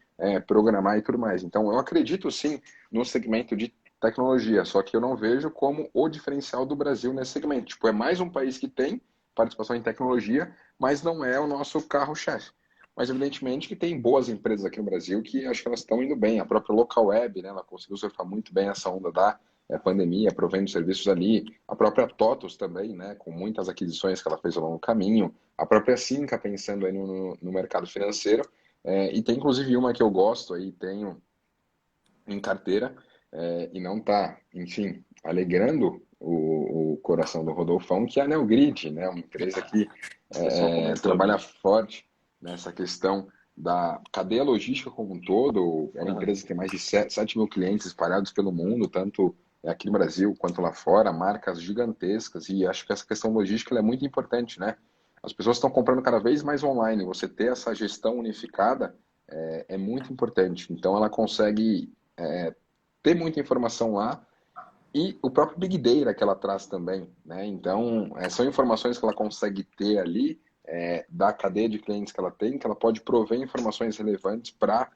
programar e tudo mais. Então, eu acredito sim no segmento de tecnologia, só que eu não vejo como o diferencial do Brasil nesse segmento. Tipo, é mais um país que tem participação em tecnologia, mas não é o nosso carro-chefe. Mas evidentemente que tem boas empresas aqui no Brasil que acho que elas estão indo bem. A própria Localweb, né, ela conseguiu surfar muito bem essa onda da pandemia, provendo serviços ali. A própria TOTUS também, né, com muitas aquisições que ela fez ao longo do caminho. A própria Cinca pensando aí no mercado financeiro. E tem inclusive uma que eu gosto aí, tenho em carteira e não está, enfim, alegrando o coração do Rodolfão, que é a Neogrid, né? Uma empresa que O pessoal comentou trabalha aqui. forte nessa questão da cadeia logística como um todo. É uma Aham. empresa que tem mais de 7 mil clientes espalhados pelo mundo, tanto aqui no Brasil quanto lá fora, marcas gigantescas, e acho que essa questão logística ela é muito importante, né? As pessoas estão comprando cada vez mais online, você ter essa gestão unificada é muito importante. Então, ela consegue ter muita informação lá e o próprio Big Data que ela traz também, né? Então, são informações que ela consegue ter ali da cadeia de clientes que ela tem, que ela pode prover informações relevantes para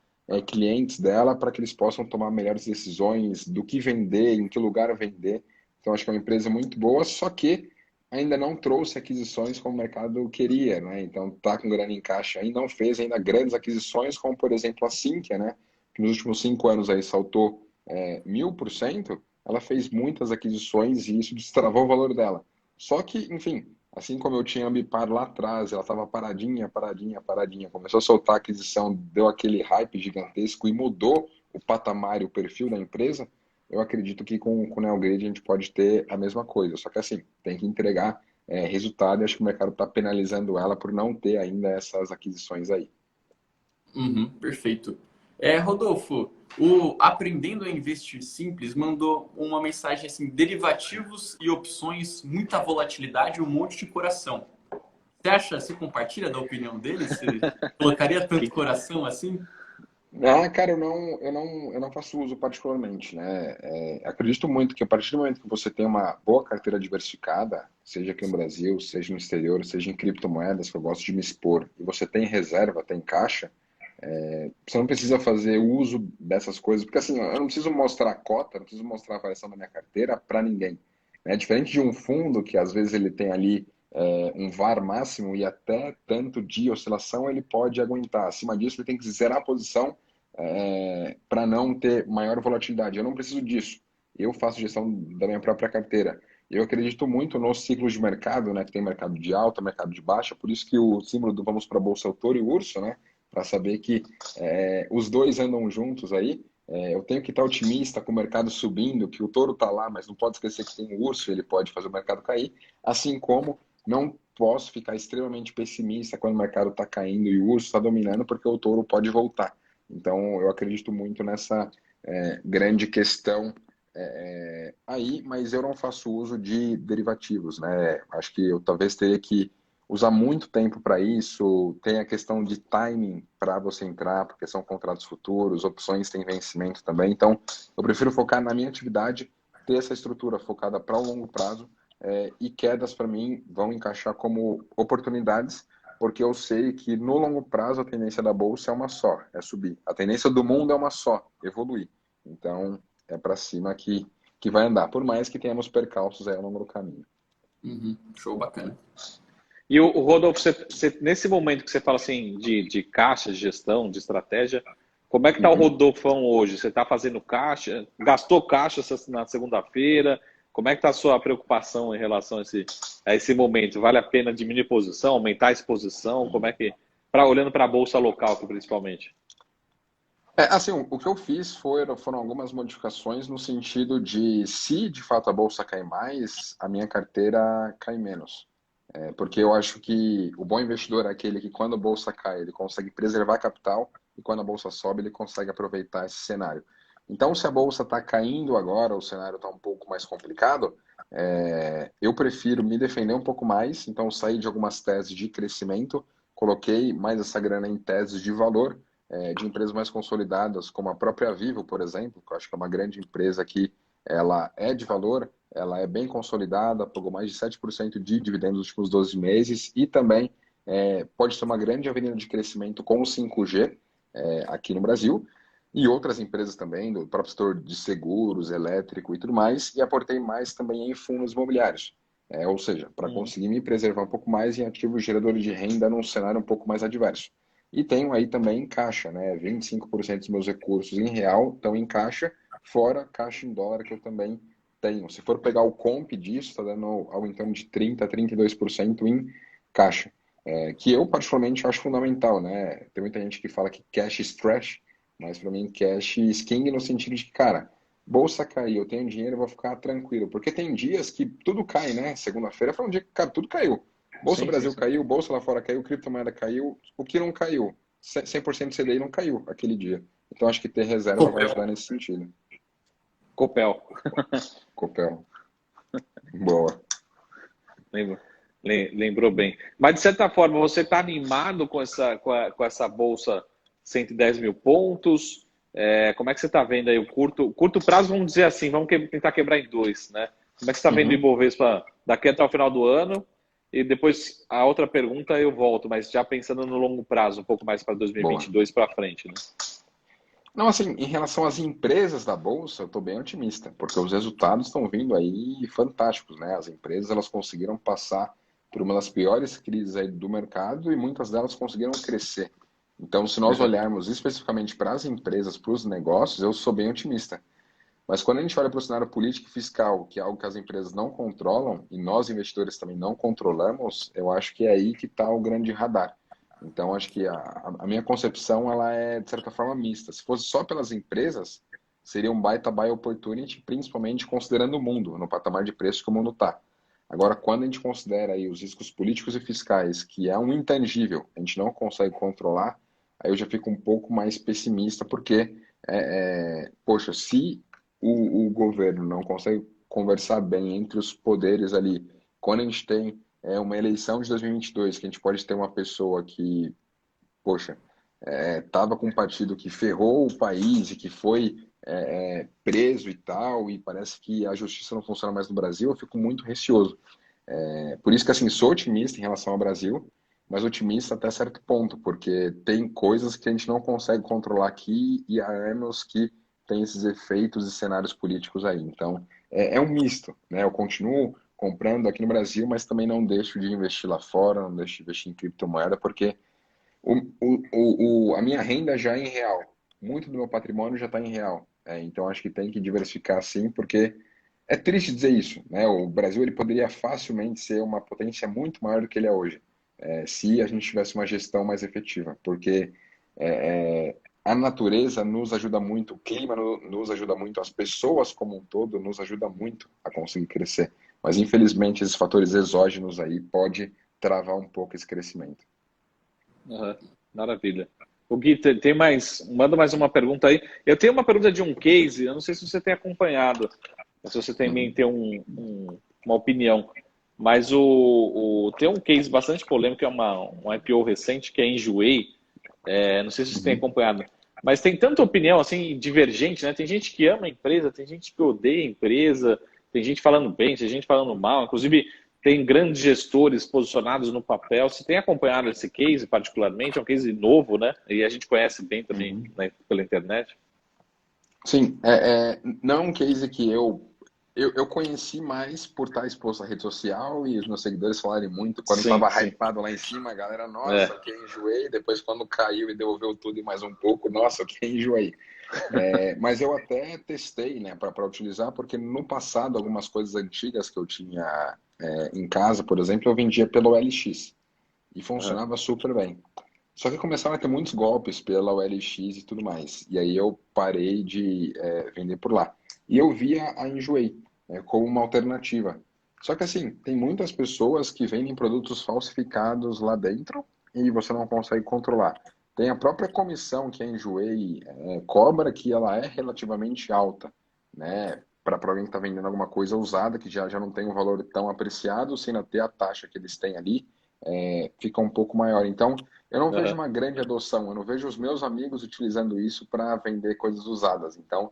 clientes dela, para que eles possam tomar melhores decisões do que vender, em que lugar vender. Então, acho que é uma empresa muito boa, só que ainda não trouxe aquisições como o mercado queria, né? Então, tá com grana em caixa e não fez ainda grandes aquisições, como, por exemplo, a Sinqia, né? Que nos últimos 5 anos aí saltou 1000%. Ela fez muitas aquisições e isso destravou o valor dela. Só que, enfim, assim como eu tinha a Ambipar lá atrás, ela estava paradinha, paradinha, paradinha, começou a soltar a aquisição, deu aquele hype gigantesco e mudou o patamar e o perfil da empresa. Eu acredito que com o Neogrid a gente pode ter a mesma coisa, só que assim, tem que entregar resultado e acho que o mercado está penalizando ela por não ter ainda essas aquisições aí. Uhum, perfeito. Rodolfo, o Aprendendo a Investir Simples mandou uma mensagem assim: derivativos e opções, muita volatilidade, um monte de coração. Você compartilha da opinião dele? Você colocaria tanto Que- coração assim? Ah, cara, eu não faço uso particularmente, né? Acredito muito que a partir do momento que você tem uma boa carteira diversificada, seja aqui no Brasil, seja no exterior, seja em criptomoedas, que eu gosto de me expor, e você tem reserva, tem caixa, você não precisa fazer uso dessas coisas, porque assim, eu não preciso mostrar a cota, não preciso mostrar a variação da minha carteira para ninguém. Né? Diferente de um fundo que às vezes ele tem ali um VaR máximo e até tanto de oscilação ele pode aguentar. Acima disso, ele tem que zerar a posição para não ter maior volatilidade. Eu não preciso disso. Eu faço gestão da minha própria carteira. Eu acredito muito nos ciclos de mercado, né? Que tem mercado de alta, mercado de baixa. Por isso que o símbolo do Vamos para a Bolsa é o touro e o urso, né? Para saber que os dois andam juntos aí. Eu tenho que estar otimista com o mercado subindo, que o touro está lá, mas não pode esquecer que tem o urso, ele pode fazer o mercado cair. Assim como não posso ficar extremamente pessimista quando o mercado está caindo e o urso está dominando, porque o touro pode voltar. Então, eu acredito muito nessa grande questão aí, mas eu não faço uso de derivativos, né? Acho que eu talvez teria que usar muito tempo para isso. Tem a questão de timing para você entrar, porque são contratos futuros, opções têm vencimento também. Então, eu prefiro focar na minha atividade, ter essa estrutura focada para o longo prazo, e quedas para mim vão encaixar como oportunidades, porque eu sei que no longo prazo a tendência da bolsa é uma só, é subir. A tendência do mundo é uma só, evoluir. Então, é para cima que vai andar, por mais que tenhamos percalços aí ao longo do caminho. Uhum, show bacana. E o Rodolfo, nesse momento que você fala assim de caixa, de gestão, de estratégia, como é que está o Uhum. Rodolfão hoje? Você está fazendo caixa? Gastou caixa na segunda-feira? Como é que está a sua preocupação em relação a esse momento? Vale a pena diminuir posição, aumentar a exposição? Como é que, olhando para a bolsa local aqui, principalmente? Assim, o que eu fiz foram algumas modificações no sentido de, se de fato a bolsa cai mais, a minha carteira cai menos. Porque eu acho que o bom investidor é aquele que, quando a bolsa cai, ele consegue preservar capital e quando a bolsa sobe, ele consegue aproveitar esse cenário. Então, se a bolsa está caindo agora, o cenário está um pouco mais complicado, eu prefiro me defender um pouco mais. Então, saí de algumas teses de crescimento, coloquei mais essa grana em teses de valor, de empresas mais consolidadas, como a própria Vivo, por exemplo, que eu acho que é uma grande empresa que ela é de valor, ela é bem consolidada, pagou mais de 7% de dividendos nos últimos 12 meses e também pode ser uma grande avenida de crescimento com o 5G aqui no Brasil e outras empresas também, do próprio setor de seguros, elétrico e tudo mais, e aportei mais também em fundos imobiliários. Ou seja, para Uhum. conseguir me preservar um pouco mais em ativos geradores de renda num cenário um pouco mais adverso. E tenho aí também em caixa, né? 25% dos meus recursos em real estão em caixa, fora caixa em dólar que eu também tenho. Se for pegar o comp disso, está dando algo em torno de 30% a 32% em caixa. Que eu particularmente acho fundamental, né? Tem muita gente que fala que cash is trash, Mas para mim, cash sking no sentido de que, cara, bolsa caiu, eu tenho dinheiro, eu vou ficar tranquilo. Porque tem dias que tudo cai, né? Segunda-feira foi um dia que, cara, tudo caiu. Bolsa Sim, sim, Brasil sim. caiu, bolsa lá fora caiu, criptomoeda caiu. O que não caiu? 100% CDI não caiu aquele dia. Então acho que ter reserva vai Copel. ajudar nesse sentido. Copel. Copel. Boa. Lembro. Lembrou bem. Mas, de certa forma, você está animado com essa bolsa 110 mil pontos? Como é que você está vendo aí o curto prazo, vamos dizer assim, vamos tentar quebrar em dois, né? Como é que você está vendo o Uhum. Ibovespa daqui até o final do ano? E depois, a outra pergunta eu volto, mas já pensando no longo prazo, um pouco mais para Boa. 2022 para frente, né? Não, assim, em relação às empresas da Bolsa, eu estou bem otimista, porque os resultados estão vindo aí fantásticos, né? As empresas, elas conseguiram passar por uma das piores crises aí do mercado e muitas delas conseguiram crescer. Então, se nós olharmos especificamente para as empresas, para os negócios, eu sou bem otimista. Mas quando a gente olha para o cenário político e fiscal, que é algo que as empresas não controlam, e nós investidores também não controlamos, eu acho que é aí que está o grande radar. Então, acho que a minha concepção ela é, de certa forma, mista. Se fosse só pelas empresas, seria um baita buy opportunity, principalmente considerando o mundo, no patamar de preço que o mundo está. Agora, quando a gente considera aí os riscos políticos e fiscais, que é um intangível, a gente não consegue controlar, aí eu já fico um pouco mais pessimista, porque, poxa, se o governo não consegue conversar bem entre os poderes ali, quando a gente tem uma eleição de 2022, que a gente pode ter uma pessoa que, poxa, estava com um partido que ferrou o país e que foi preso e tal, e parece que a justiça não funciona mais no Brasil, eu fico muito receoso. Por isso que, assim, sou otimista em relação ao Brasil, mas otimista até certo ponto, porque tem coisas que a gente não consegue controlar aqui e há anos que tem esses efeitos e cenários políticos aí. Então, é um misto, né? Eu continuo comprando aqui no Brasil, mas também não deixo de investir lá fora, não deixo de investir em criptomoeda, porque a minha renda já é em real. Muito do meu patrimônio já está em real. Então, acho que tem que diversificar sim, porque é triste dizer isso, né? O Brasil ele poderia facilmente ser uma potência muito maior do que ele é hoje, se a gente tivesse uma gestão mais efetiva, porque a natureza nos ajuda muito, o clima nos ajuda muito, as pessoas como um todo nos ajuda muito a conseguir crescer. Mas infelizmente esses fatores exógenos aí pode travar um pouco esse crescimento. Uhum. Maravilha. O Gui, manda mais uma pergunta aí. Eu tenho uma pergunta de um case, eu não sei se você tem acompanhado, se você também Uhum. tem uma opinião, mas tem um case bastante polêmico, é um IPO recente, que é a Enjoei. Não sei se você tem Uhum. acompanhado, mas tem tanta opinião assim divergente, né? Tem gente que ama a empresa, tem gente que odeia a empresa, tem gente falando bem, tem gente falando mal, inclusive tem grandes gestores posicionados no papel. Você tem acompanhado esse case particularmente? É um case novo, né? E a gente conhece bem também, Uhum. né, pela internet. Sim, não é um case que eu conheci mais por estar exposto à rede social e os meus seguidores falarem muito. Quando Sim, estava sim. hypado lá em cima, a galera, É, nossa, que enjoei. Depois, quando caiu e devolveu tudo e mais um pouco, nossa, que enjoei. Mas eu até testei, né, para utilizar, porque no passado, algumas coisas antigas que eu tinha em casa, por exemplo, eu vendia pelo OLX e uhum, funcionava super bem. Só que começaram a ter muitos golpes pela OLX e tudo mais. E aí eu parei de vender por lá. E eu via a Enjoei como uma alternativa. Só que assim, tem muitas pessoas que vendem produtos falsificados lá dentro e você não consegue controlar. Tem a própria comissão que a Enjoei cobra, que ela é relativamente alta, né? Para alguém que está vendendo alguma coisa usada, que já não tem um valor tão apreciado, sem ainda ter a taxa que eles têm ali, fica um pouco maior. Então, eu não vejo uhum, uma grande adoção, eu não vejo os meus amigos utilizando isso para vender coisas usadas. Então,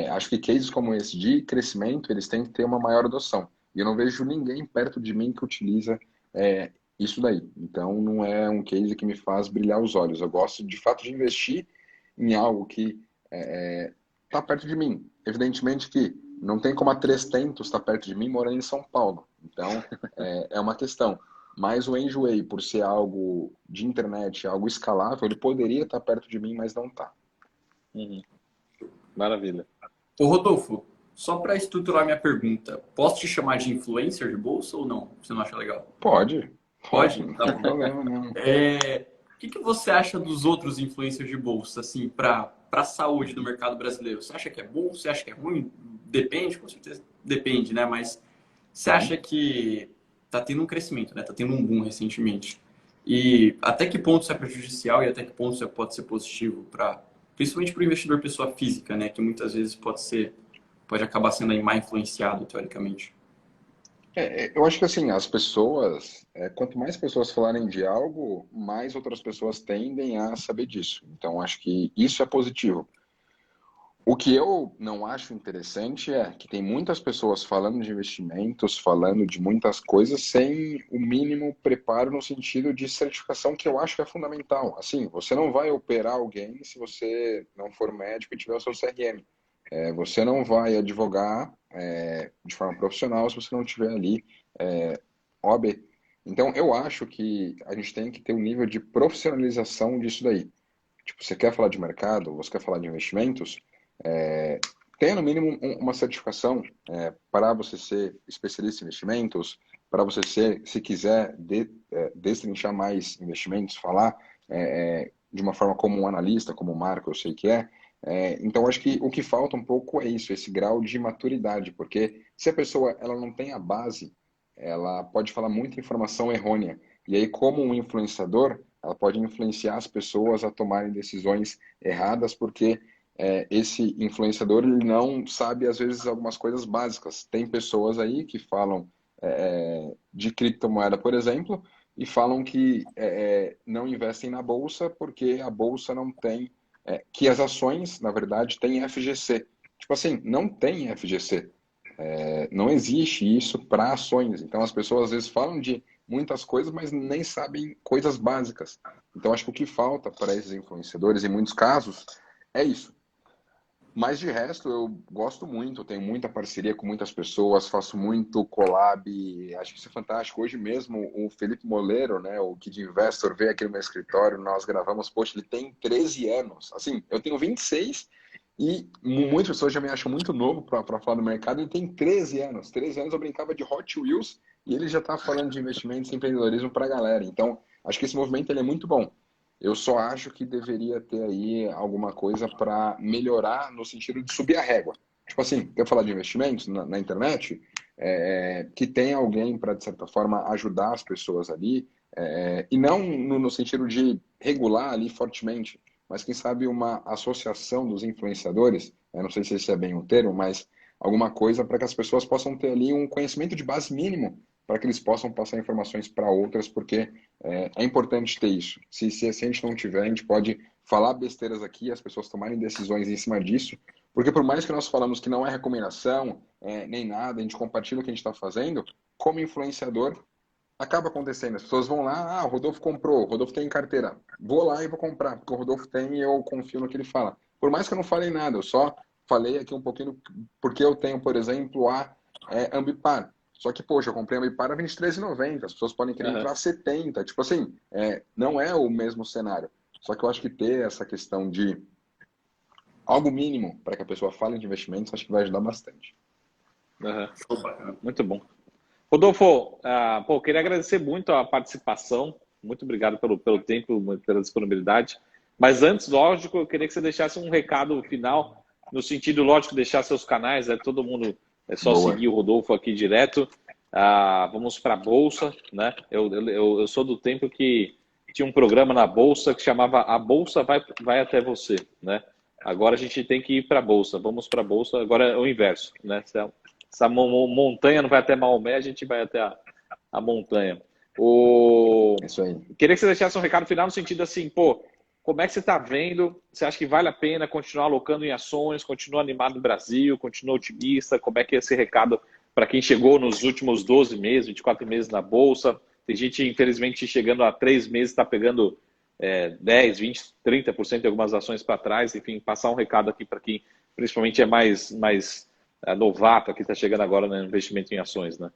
acho que cases como esse de crescimento, eles têm que ter uma maior adoção. E eu não vejo ninguém perto de mim que utiliza isso daí. Então, não é um case que me faz brilhar os olhos. Eu gosto, de fato, de investir em algo que está perto de mim. Evidentemente que não tem como a 300 estar perto de mim morando em São Paulo. Então, é uma questão. Mas o Enjoei, por ser algo de internet, algo escalável, ele poderia estar perto de mim, mas não está. uhum. Maravilha. Ô Rodolfo, só para estruturar minha pergunta, posso te chamar de influencer de bolsa ou não? Você não acha legal? Pode, pode, Pode? não Tá tem bom. problema não. O que você acha dos outros influencers de bolsa, assim, para para a saúde do mercado brasileiro, você acha que é bom? Você acha que é ruim? Depende, com certeza depende, né? Mas você acha que está tendo um crescimento, né? Está tendo um boom recentemente. E até que ponto isso é prejudicial e até que ponto isso pode ser positivo para, principalmente para o investidor pessoa física, né? Que muitas vezes pode acabar sendo aí mal influenciado, teoricamente. Eu acho que assim, as pessoas, quanto mais pessoas falarem de algo, mais outras pessoas tendem a saber disso. Então, acho que isso é positivo. O que eu não acho interessante é que tem muitas pessoas falando de investimentos, falando de muitas coisas, sem o mínimo preparo no sentido de certificação, que eu acho que é fundamental. Assim, você não vai operar alguém se você não for médico e tiver o seu CRM. Você não vai advogar de forma profissional se você não tiver ali OAB. Então, eu acho que a gente tem que ter um nível de profissionalização disso daí. Tipo, você quer falar de mercado, você quer falar de investimentos, tenha no mínimo uma certificação para você ser especialista em investimentos, para você ser, se quiser, destrinchar mais investimentos, falar de uma forma como um analista, como o Marco, eu sei que é. Então, acho que o que falta um pouco é isso, esse grau de maturidade, porque se a pessoa ela não tem a base, ela pode falar muita informação errônea. E aí, como um influenciador, ela pode influenciar as pessoas a tomarem decisões erradas, porque esse influenciador ele não sabe, às vezes, algumas coisas básicas. Tem pessoas aí que falam de criptomoeda, por exemplo, e falam que não investem na bolsa porque a bolsa não tem, que as ações, na verdade, têm FGC. Tipo assim, não tem FGC. Não existe isso para ações. Então, as pessoas às vezes falam de muitas coisas, mas nem sabem coisas básicas. Então, acho que o que falta para esses influenciadores, em muitos casos, é isso. Mas de resto, eu gosto muito, tenho muita parceria com muitas pessoas, faço muito collab, acho que isso é fantástico. Hoje mesmo, o Felipe Moleiro, né, o Kid Investor, veio aqui no meu escritório, nós gravamos, poxa, ele tem 13 anos. Assim, eu tenho 26 e muitas pessoas já me acham muito novo para falar do mercado, ele tem 13 anos. 13 anos eu brincava de Hot Wheels e ele já está falando de investimentos e empreendedorismo para a galera. Então, acho que esse movimento ele é muito bom. Eu só acho que deveria ter aí alguma coisa para melhorar no sentido de subir a régua. Tipo assim, quer falar de investimentos na internet? Que tem alguém para, de certa forma, ajudar as pessoas ali, e não no sentido de regular ali fortemente, mas quem sabe uma associação dos influenciadores, não sei se esse é bem o termo, mas alguma coisa para que as pessoas possam ter ali um conhecimento de base mínimo para que eles possam passar informações para outras, porque é importante ter isso. Se a gente não tiver, a gente pode falar besteiras aqui, as pessoas tomarem decisões em cima disso, porque por mais que nós falamos que não é recomendação, nem nada, a gente compartilha o que a gente está fazendo, como influenciador, acaba acontecendo. As pessoas vão lá, o Rodolfo comprou, o Rodolfo tem carteira, vou lá e vou comprar, porque o Rodolfo tem e eu confio no que ele fala. Por mais que eu não falei nada, eu só falei aqui um pouquinho porque eu tenho, por exemplo, a Ambipar. Só que, poxa, eu comprei a Ambipar a R$23,90, as pessoas podem querer entrar a 70. Tipo assim, não é o mesmo cenário. Só que eu acho que ter essa questão de algo mínimo para que a pessoa fale de investimentos, acho que vai ajudar bastante. Muito bom. Rodolfo, queria agradecer muito a participação. Muito obrigado pelo tempo, pela disponibilidade. Mas antes, lógico, eu queria que você deixasse um recado final, no sentido, lógico, deixar seus canais, todo mundo, é só Boa. seguir o Rodolfo aqui direto. Vamos para a Bolsa, né? Eu sou do tempo que tinha um programa na Bolsa que chamava A Bolsa Vai Até Você, né? Agora a gente tem que ir para a Bolsa, vamos para a Bolsa, agora é o inverso, né? Essa montanha não vai até Maomé, a gente vai até a montanha. Isso aí. Queria que você deixasse um recado final no sentido assim, como é que você está vendo? Você acha que vale a pena continuar alocando em ações, continuar animado no Brasil, continuar otimista? Como é que é esse recado para quem chegou nos últimos 12 meses, 24 meses na Bolsa? Tem gente, infelizmente, chegando a 3 meses, está pegando 10, 20, 30% de algumas ações para trás. Enfim, passar um recado aqui para quem principalmente é mais novato, que está chegando agora no investimento em ações, né?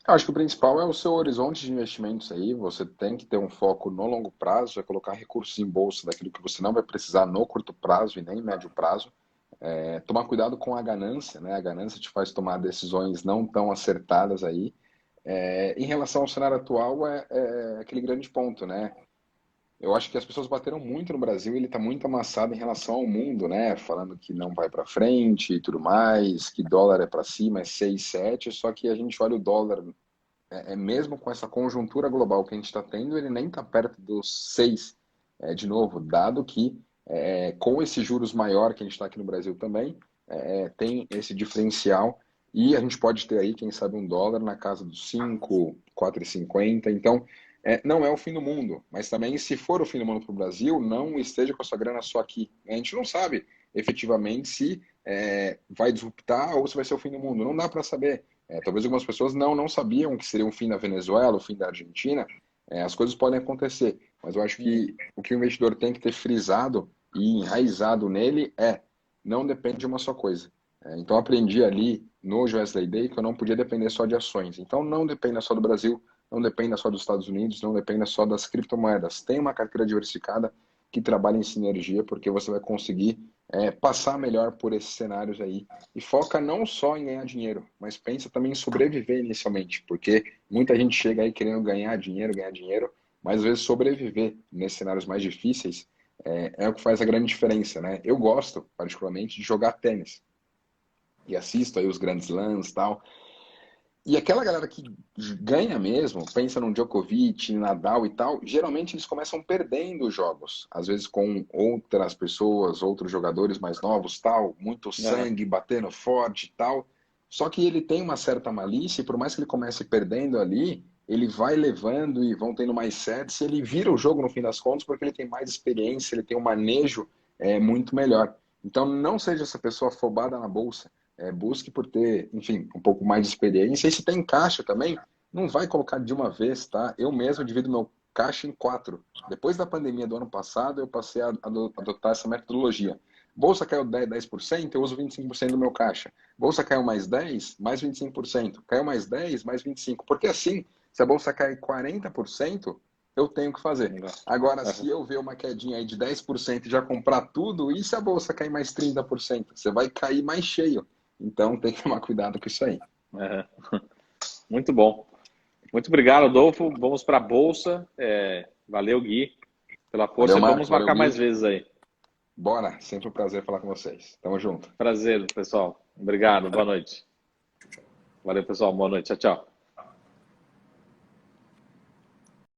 Eu acho que o principal é o seu horizonte de investimentos aí. Você tem que ter um foco no longo prazo, é colocar recursos em bolsa daquilo que você não vai precisar no curto prazo e nem médio prazo. Tomar cuidado com a ganância, né? A ganância te faz tomar decisões não tão acertadas aí. Em relação ao cenário atual, é aquele grande ponto, né? eu acho que as pessoas bateram muito no Brasil, ele está muito amassado em relação ao mundo, né? Falando que não vai para frente e tudo mais, que dólar é para cima, é 6 7. Só que a gente olha o dólar, mesmo com essa conjuntura global que a gente está tendo, ele nem está perto dos 6, de novo, dado que com esses juros maior que a gente está aqui no Brasil também, tem esse diferencial e a gente pode ter aí, quem sabe, um dólar na casa dos 5, 4,50. Então, não é o fim do mundo, mas também se for o fim do mundo para o Brasil, não esteja com a sua grana só aqui. A gente não sabe efetivamente se vai disruptar ou se vai ser o fim do mundo. Não dá para saber. Talvez algumas pessoas não sabiam que seria o fim da Venezuela, o fim da Argentina. As coisas podem acontecer, mas eu acho que o que o investidor tem que ter frisado e enraizado nele não depende de uma só coisa. Então, aprendi ali no Wesley Day que eu não podia depender só de ações. Então, não dependa só do Brasil, não dependa só dos Estados Unidos, não dependa só das criptomoedas. Tem uma carteira diversificada que trabalha em sinergia, porque você vai conseguir passar melhor por esses cenários aí. E foca não só em ganhar dinheiro, mas pensa também em sobreviver inicialmente, porque muita gente chega aí querendo ganhar dinheiro, mas às vezes sobreviver nesses cenários mais difíceis é o que faz a grande diferença, né? Eu gosto, particularmente, de jogar tênis. E assisto aí os grandes slams e tal. E aquela galera que ganha mesmo, pensa no Djokovic, Nadal e tal, geralmente eles começam perdendo os jogos. Às vezes com outras pessoas, outros jogadores mais novos, tal, muito Aham. sangue, batendo forte e tal. Só que ele tem uma certa malícia e por mais que ele comece perdendo ali, ele vai levando e vão tendo mais sets e ele vira o jogo no fim das contas porque ele tem mais experiência, ele tem um manejo muito melhor. Então não seja essa pessoa afobada na bolsa. Busque por ter, enfim, um pouco mais de experiência. E se tem caixa também, não vai colocar de uma vez, tá? Eu mesmo divido meu caixa em 4. Depois da pandemia do ano passado, eu passei a adotar essa metodologia. Bolsa caiu 10%, eu uso 25% do meu caixa. Bolsa caiu mais 10, mais 25%. Caiu mais 10, mais 25%. Porque assim, se a bolsa cair 40%, eu tenho que fazer. Agora, se Aham. eu ver uma quedinha aí de 10% e já comprar tudo, e se a bolsa cair mais 30%? Você vai cair mais cheio. Então tem que tomar cuidado com isso aí. Aham. Muito bom. Muito obrigado, Adolfo. Vamos para a Bolsa. Valeu, Gui, pela Valeu, força. Vamos Marcos. Valeu, marcar mais Gui. vezes aí. Bora. Sempre um prazer falar com vocês. Tamo junto. Prazer, pessoal. Obrigado. Boa Valeu. noite. Tchau, tchau. Valeu, pessoal. Boa noite. Tchau, tchau.